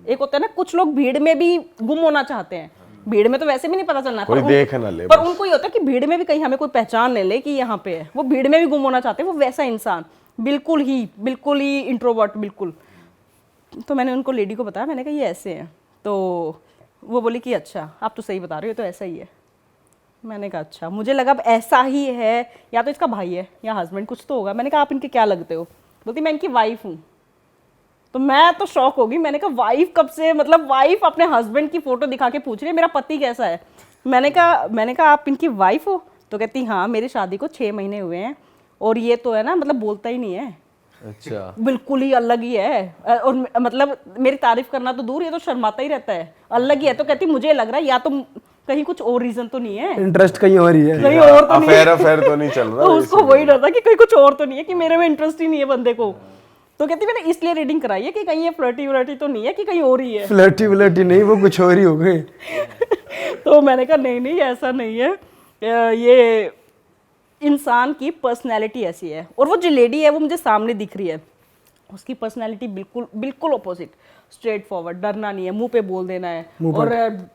S2: एक होता है ना, कुछ लोग भीड़ में भी गुम होना चाहते हैं, भीड़ में तो वैसे भी नहीं पता चलना,
S3: कोई देख ना ले,
S2: पर उनको ये होता है कि भीड़ में भी कहीं हमें कोई पहचान ले ले कि यहाँ पे है। वो भीड़ में भी गुम होना चाहते हैं, वो वैसा इंसान, बिल्कुल ही इंट्रोवर्ट बिल्कुल। तो मैंने उनको लेडी को बताया, मैंने कहा ये ऐसे हैं। तो वो बोली कि अच्छा आप तो सही बता रहे हो, तो ऐसा ही है। मैंने कहा अच्छा, मुझे लगा अब ऐसा ही है, या तो इसका भाई है या हस्बैंड, कुछ तो होगा। मैंने कहा आप इनके क्या लगते हो? बोलती मैं इनकी वाइफ हूँ। तो मैं तो शॉक हो गई, मैंने कहा वाइफ कब से? मतलब वाइफ अपने हस्बैंड की फोटो दिखा के पूछ रही है मेरा पति कैसा है। मैंने कहा आप इनकी वाइफ हो? तो कहती हाँ, मेरी शादी को 6 महीने हुए हैं, और ये तो है ना, मतलब बोलता ही नहीं है,
S1: अच्छा,
S2: बिल्कुल ही अलग ही है। और मतलब मेरी तारीफ करना तो दूर, ये तो शर्माता ही रहता है, अलग ही है। तो कहती मुझे लग रहा है या तो कहीं कुछ और रीजन तो नहीं है,
S4: इंटरेस्ट कहीं और ही है,
S2: कहीं और तो नहीं है।
S3: अफेयर तो नहीं चल रहा।
S2: तो उसको वही डर था कि कहीं कुछ और तो नहीं है, कि मेरे में इंटरेस्ट ही नहीं है बंदे को। तो कहती मैंने इसलिए रीडिंग कराई है कि कहीं ये फ्लर्टी व्लर्टी तो नहीं है, कि कहीं और ही है।
S4: फ्लर्टी व्लर्टी नहीं, वो कुछ और ही हो गए।
S2: तो मैंने कहा नहीं ऐसा नहीं है, ये इंसान की पर्सनैलिटी ऐसी है। और वो जो लेडी है वो मुझे सामने दिख रही है, उसकी पर्सनैलिटी बिल्कुल बिल्कुल अपोजिट, स्ट्रेट फॉरवर्ड, डरना नहीं है, मुंह पे बोल देना है। और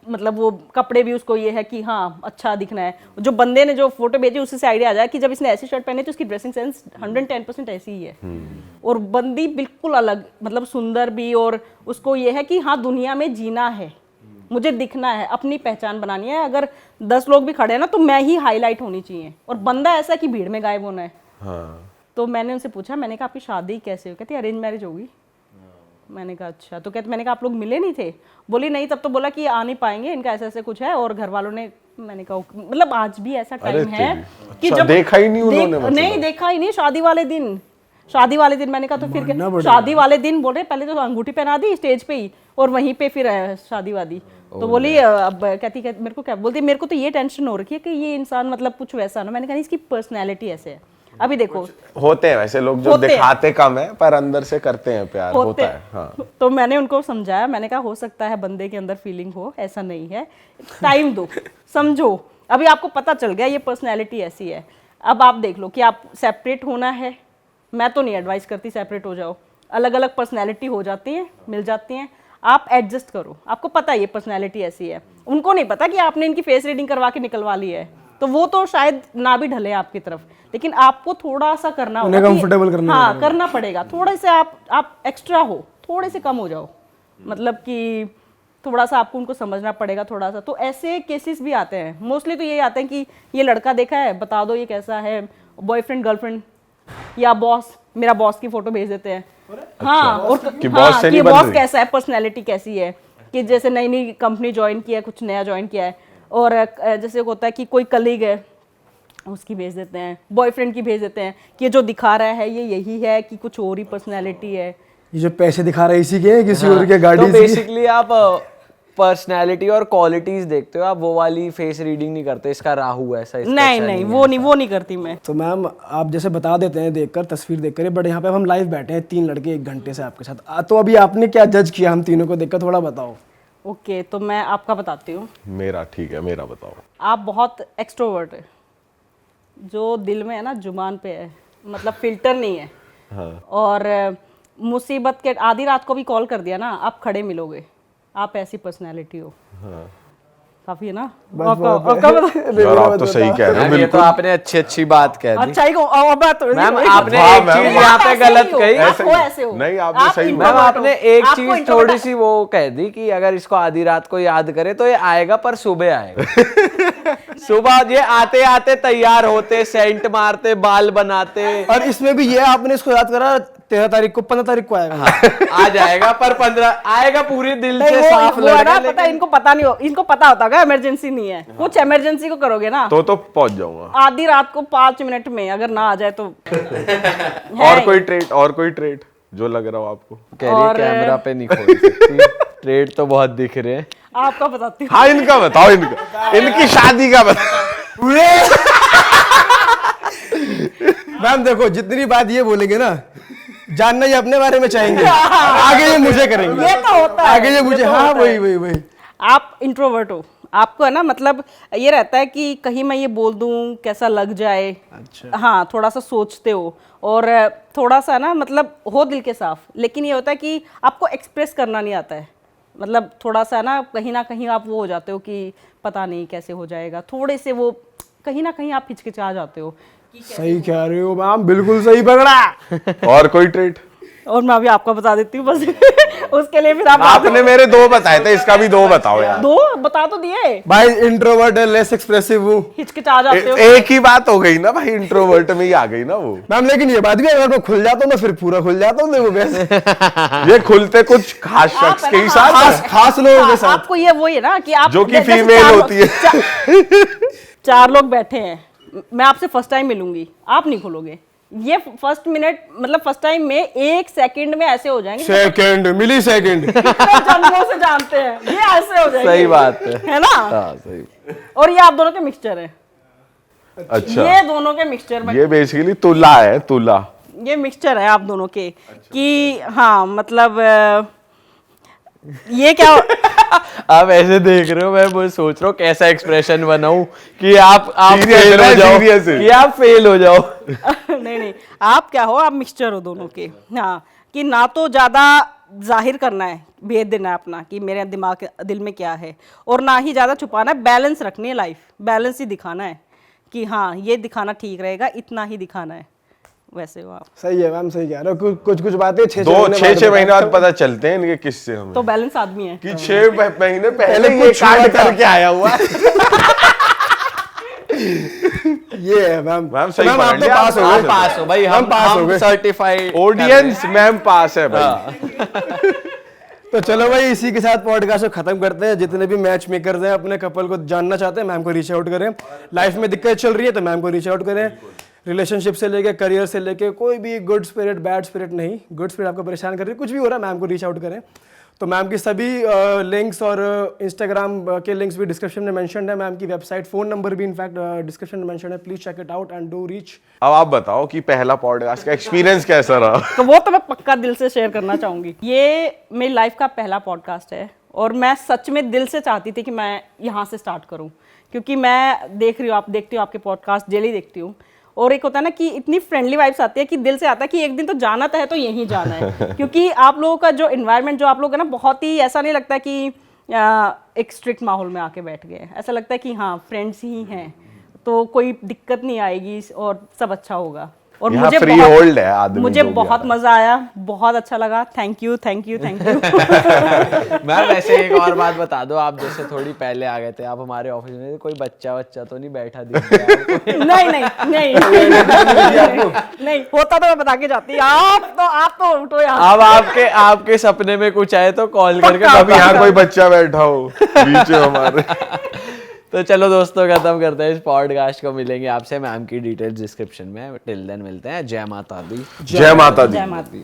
S2: मतलब वो कपड़े भी उसको ये है कि हाँ अच्छा दिखना है। जो बंदे ने जो फोटो भेजी उससे से आइडिया आ जाए कि जब इसने ऐसी शर्ट पहनी तो उसकी ड्रेसिंग सेंस 110% ऐसी ही है। और बंदी बिल्कुल अलग, मतलब सुंदर भी, और उसको ये है कि हाँ दुनिया में जीना है, मुझे दिखना है, अपनी पहचान बनानी है। अगर 10 लोग भी खड़े हैं ना तो मैं ही हाईलाइट होनी चाहिए। और बंदा ऐसा कि भीड़ में गायब होना है।
S3: हाँ।
S2: तो मैंने उनसे पूछा, मैंने कहा आपकी शादी कैसे हुई? कहती अरेंज मैरिज होगी। मैंने कहा अच्छा। तो कहते मैंने कहा आप लोग मिले नहीं थे? बोली नहीं। तब तो बोला कि आ नहीं पाएंगे, इनका ऐसे ऐसे कुछ है और घर वालों ने। मैंने कहा मतलब आज भी ऐसा टाइम है कि
S3: अच्छा,
S2: जब
S3: देखा ही नहीं उन्होंने? मतलब
S2: नहीं देखा ही नहीं। शादी वाले दिन मैंने कहा तो फिर क्या? शादी वाले दिन बोल रहे पहले तो अंगूठी पहना दी स्टेज पे ही, और वहीं पे फिर शादी वादी। तो बोली अब कहती मेरे को क्या बोलती, मेरे को तो ये टेंशन हो रखी है कि ये इंसान मतलब कुछ वैसा ना। मैंने कहा इसकी पर्सनैलिटी ऐसे है। अभी देखो
S3: होते हैं वैसे लोग जो दिखाते कम है पर अंदर से करते हैं प्यार, होता है। हाँ।
S2: तो मैंने उनको समझाया, मैंने कहा हो सकता है बंदे के अंदर फीलिंग हो, ऐसा नहीं है, टाइम दो, समझो। अभी आपको पता चल गया ये पर्सनैलिटी ऐसी है। अब आप देख लो कि आप सेपरेट होना है, मैं तो नहीं एडवाइस करती सेपरेट हो जाओ। अलग अलग पर्सनैलिटी हो जाती है, मिल जाती हैं, आप एडजस्ट करो। आपको पता है ये पर्सनैलिटी ऐसी है, उनको नहीं पता कि आपने इनकी फेस रीडिंग करवा के निकलवा ली है, तो वो तो शायद ना भी ढले आपकी तरफ। लेकिन आपको थोड़ा सा करना होगा,
S4: कंफर्टेबल करना,
S2: हाँ करना पड़ेगा। थोड़े से आप एक्स्ट्रा हो, थोड़े से कम हो जाओ, मतलब कि थोड़ा सा आपको उनको समझना पड़ेगा थोड़ा सा। तो ऐसे केसेस भी आते हैं। मोस्टली तो यही आते हैं कि ये लड़का देखा है, बता दो ये कैसा है, बॉयफ्रेंड गर्लफ्रेंड या बॉस, मेरा बॉस की फोटो भेज देते हैं। हाँ, और
S3: कि बॉस से नहीं बन
S2: बॉस
S3: रही।
S2: कैसा है, पर्सनैलिटी कैसी है, कि जैसे नई नई कंपनी ज्वाइन किया है, कुछ नया ज्वाइन किया है, और जैसे होता है कि कोई कलीग है उसकी भेज देते हैं, बॉयफ्रेंड की भेज देते हैं कि ये जो दिखा रहा है ये यही है कि कुछ और ही पर्सनैलिटी है।
S4: ये जो पैसे दिखा रहे हैं इसी के, किसी और के गाड़ी
S1: तो
S4: सी।
S1: बेसिकली आप पर्सनैलिटी और क्वालिटीज देखते हो, आप वो वाली फेस रीडिंग नहीं करते, इसका राहु ऐसा इसका
S2: नहीं
S1: अच्छा
S2: नहीं,
S1: है।
S2: वो नहीं करती मैं।
S4: तो मैम आप जैसे बता देते हैं देखकर, तस्वीर देखकर, बट यहाँ पे हम लाइव बैठे हैं 3 लड़के 1 घंटे से आपके साथ। तो अभी आपने क्या जज किया हम तीनों को देखकर, थोड़ा बताओ।
S2: ओके, तो मैं आपका बताती हूँ।
S3: मेरा ठीक है, मेरा बताओ।
S2: आप बहुत एक्सट्रोवर्ट है, जो दिल में है ना जुबान पे है, मतलब फिल्टर नहीं है।
S3: हाँ।
S2: और मुसीबत के आधी रात को भी कॉल कर दिया ना, आप खड़े मिलोगे, आप ऐसी पर्सनैलिटी हो।
S3: हाँ।
S2: काफी है ना?
S3: यार आप तो सही कह रहे हो
S1: मैम, ये तो
S3: बिल्कुल।
S1: आपने अच्छी बात कह दी।
S2: अच्छा ही को बात
S1: मैम
S2: हो
S1: आपने
S3: हाँ,
S1: एक
S3: मैम।
S1: चीज यहाँ पे गलत कही।
S2: ऐसे हो।
S3: नहीं, आपने
S2: आप
S3: सही
S1: मैम
S2: introvert
S1: आपने
S2: हो।
S1: एक
S2: आपको
S1: चीज
S2: introvert
S1: थोड़ी सी वो कह दी कि अगर इसको आधी रात को याद करे तो ये आएगा, पर सुबह आएगा। सुबह ये आते आते तैयार होते, सेंट मारते, बाल बनाते,
S4: और इसमें भी ये आपने इसको याद करा 13 तारीख को, 15 तारीख को आएगा।
S1: आ जाएगा, पर 15 आएगा पूरे दिल
S2: नहीं,
S1: से
S2: वो
S1: साफ
S2: है ना,
S1: लड़का।
S2: पता है इनको पता नहीं हो, इनको पता होता होगा इमरजेंसी नहीं है, कुछ इमरजेंसी को करोगे ना
S3: तो पहुंच जाऊंगा।
S2: आधी रात को 5 मिनट में अगर ना आ जाए तो
S3: और कोई ट्रेट जो लग रहा हो आपको?
S1: कह रही है कैमरा पे नहीं खोल सकती। ट्रेड तो बहुत दिख रहे हैं।
S2: आपका बताती हूँ।
S3: हाँ, इनका बताओ, इनकी शादी का बताओ।
S4: मैम देखो, जितनी बात ये बोलेंगे ना, जानना ये अपने बारे में चाहेंगे, आगे ये मुझे करेंगे।
S2: ये तो होता है,
S4: आगे ये मुझे,
S2: तो
S4: हाँ
S2: होता है।
S4: वही।
S2: आप इंट्रोवर्ट हो, आपको है ना, मतलब ये रहता है कि कहीं मैं ये बोल दूं कैसा लग जाए।
S4: अच्छा।
S2: हाँ, थोड़ा सा सोचते हो, और थोड़ा सा ना मतलब हो दिल के साफ। लेकिन ये होता है कि आपको एक्सप्रेस करना नहीं आता है, मतलब थोड़ा सा ना कहीं आप वो हो जाते हो कि पता नहीं कैसे हो जाएगा, थोड़े से वो कहीं ना कहीं आप हिचकिचा जाते हो।
S4: सही कह रहे हो मैम, बिल्कुल सही पकड़ा।
S3: और कोई ट्रेट?
S2: और मैं अभी आपका बता देती हूँ बस। उसके लिए फिर आप
S3: आपने मेरे 2 बताए थे, इसका भी 2 बताओ यार।
S2: 2 बता तो दिए।
S4: भाई इंट्रोवर्ट है, लेस एक्सप्रेसिव हूँ
S2: हिचकिचा जाते हो।
S3: एक ही बात हो गई ना भाई, इंट्रोवर्ट में ही आ गई ना वो।
S4: मैम। लेकिन ये बात भी अगर मैं खुल जाता हूँ ना, फिर पूरा खुल जाता हूँ। देखो वैसे
S3: ये खुलते कुछ खास शख्स के ही साथ,
S4: खास लोगों के साथ,
S2: आपको ये वही है ना कि आप
S3: जो कि
S2: जैसे
S3: फीमेल
S2: चार
S3: होती है।
S2: 4 लोग बैठे हैं, मैं आपसे फर्स्ट टाइम मिलूंगी, आप नहीं खुलोगे। ये फर्स्ट मिनट मतलब फर्स्ट टाइम में 1 सेकंड में ऐसे हो जाएंगे,
S4: सेकंड मिली सेकंड।
S2: इतने जन्मों से जानते हैं, ये ऐसे हो जाएंगे।
S1: सही बात है
S2: ना?
S1: हाँ, सही।
S2: और ये आप दोनों के मिक्सचर है।
S3: अच्छा,
S2: ये दोनों के मिक्सचर में,
S3: ये बेसिकली तुला है, तुला।
S2: ये मिक्सचर है आप दोनों के। कि हाँ मतलब ये क्या
S1: आप ऐसे देख रहे हो, मैं वो सोच रहा हूँ कैसा एक्सप्रेशन बनाऊं कि आप
S3: Serious
S1: फेल
S3: है,
S1: हो जाओ,
S3: serious है।
S1: कि आप फेल हो जाओ।
S2: नहीं, आप क्या हो, आप मिक्सचर हो दोनों के। हाँ, कि ना तो ज़्यादा जाहिर करना है, भेज देना है अपना कि मेरे दिमाग दिल में क्या है, और ना ही ज़्यादा छुपाना है। बैलेंस रखनी है लाइफ, बैलेंस ही दिखाना है कि हाँ ये दिखाना ठीक रहेगा, इतना ही दिखाना है। वैसे हो आप।
S4: सही है मैम, सही कह रहे हो। कुछ कुछ बातें
S3: 6 महीने बाद पता चलते हैं इनके किससे हमें,
S2: तो बैलेंस आदमी है।
S3: कि 6 महीने पहले
S4: पहले
S3: ये
S4: कुछ
S3: कांड
S4: हुआ था।
S3: करके आया हुआ है।
S4: ये है मैम।
S3: मैम सही
S4: मैम
S3: पकड़
S4: आप तो
S3: लिया,
S4: पास हो
S1: आप
S4: गए।
S1: पास हो भाई,
S4: हम
S1: हम
S4: पास हो
S1: हम
S4: गए।
S1: सर्टिफाइड
S3: ऑडियंस मैम पास है भाई।
S4: तो चलो भाई, इसी के साथ पॉडकास्ट को खत्म करते हैं। जितने भी मैच मेकर्स हैं अपने कपल को जानना चाहते हैं, मैम को रीच आउट करें। लाइफ में दिक्कत चल रही है तो मैम को रीच आउट करें। रिलेशनशिप से लेके करियर से लेके कोई भी गुड स्पिरिट बैड स्पिरिट नहीं, गुड स्पिरिट आपको परेशान कर रही है, कुछ भी हो रहा है, मैम को रीच आउट करें। तो मैम की सभी लिंक्स और इंस्टाग्राम के लिंक्स भी डिस्क्रिप्शन में मेंशन्ड है। मैम की वेबसाइट, फोन नंबर भी इनफैक्ट डिस्क्रिप्शन में मेंशन्ड है। Please check it out and do reach.
S3: अब आप बताओ कि पहला पॉडकास्ट का एक्सपीरियंस कैसा रहा?
S2: तो वो तो मैं पक्का दिल से शेयर करना चाहूँगी। ये मेरी लाइफ का पहला पॉडकास्ट है और मैं सच में दिल से चाहती थी कि मैं यहाँ से स्टार्ट करूँ, क्योंकि मैं देख रही हूँ, आप देखती हो, आपके पॉडकास्ट डेली देखती हूँ, और एक होता है ना कि इतनी फ्रेंडली वाइब्स आती है कि दिल से आता है कि एक दिन तो जाना तो है, तो यहीं जाना है। क्योंकि आप लोगों का जो इन्वायरमेंट, जो आप लोग है ना, बहुत ही ऐसा नहीं लगता कि एक स्ट्रिक्ट माहौल में आके बैठ गए। ऐसा लगता है कि हाँ फ्रेंड्स ही हैं, तो कोई दिक्कत नहीं आएगी और सब अच्छा होगा। और
S3: यहाँ freehold है आदमी
S2: मुझे
S3: जो भी
S2: बहुत
S3: आता है।
S2: मजा आया, बहुत अच्छा लगा। Thank you thank you thank you.
S1: मैं वैसे एक और बात बता दो, आप जैसे थोड़ी पहले आ गए थे, आप हमारे ऑफिस में, कोई बच्चा तो नहीं बैठा दिख गया आपको?
S2: नहीं नहीं नहीं नहीं होता तो मैं बता के जाती। आप तो उठो यार।
S1: अब आपके सपने में कुछ आए तो कॉल करके
S3: अब यहाँ कोई बच्चा बैठा हो बीच में हमारे।
S1: तो चलो दोस्तों, खत्म करते हैं इस पॉडकास्ट को। मिलेंगे आपसे, मैम की डिटेल्स डिस्क्रिप्शन में। टिल देन मिलते हैं। जय माता दी।
S3: जय माता दी।
S2: जय माता दी।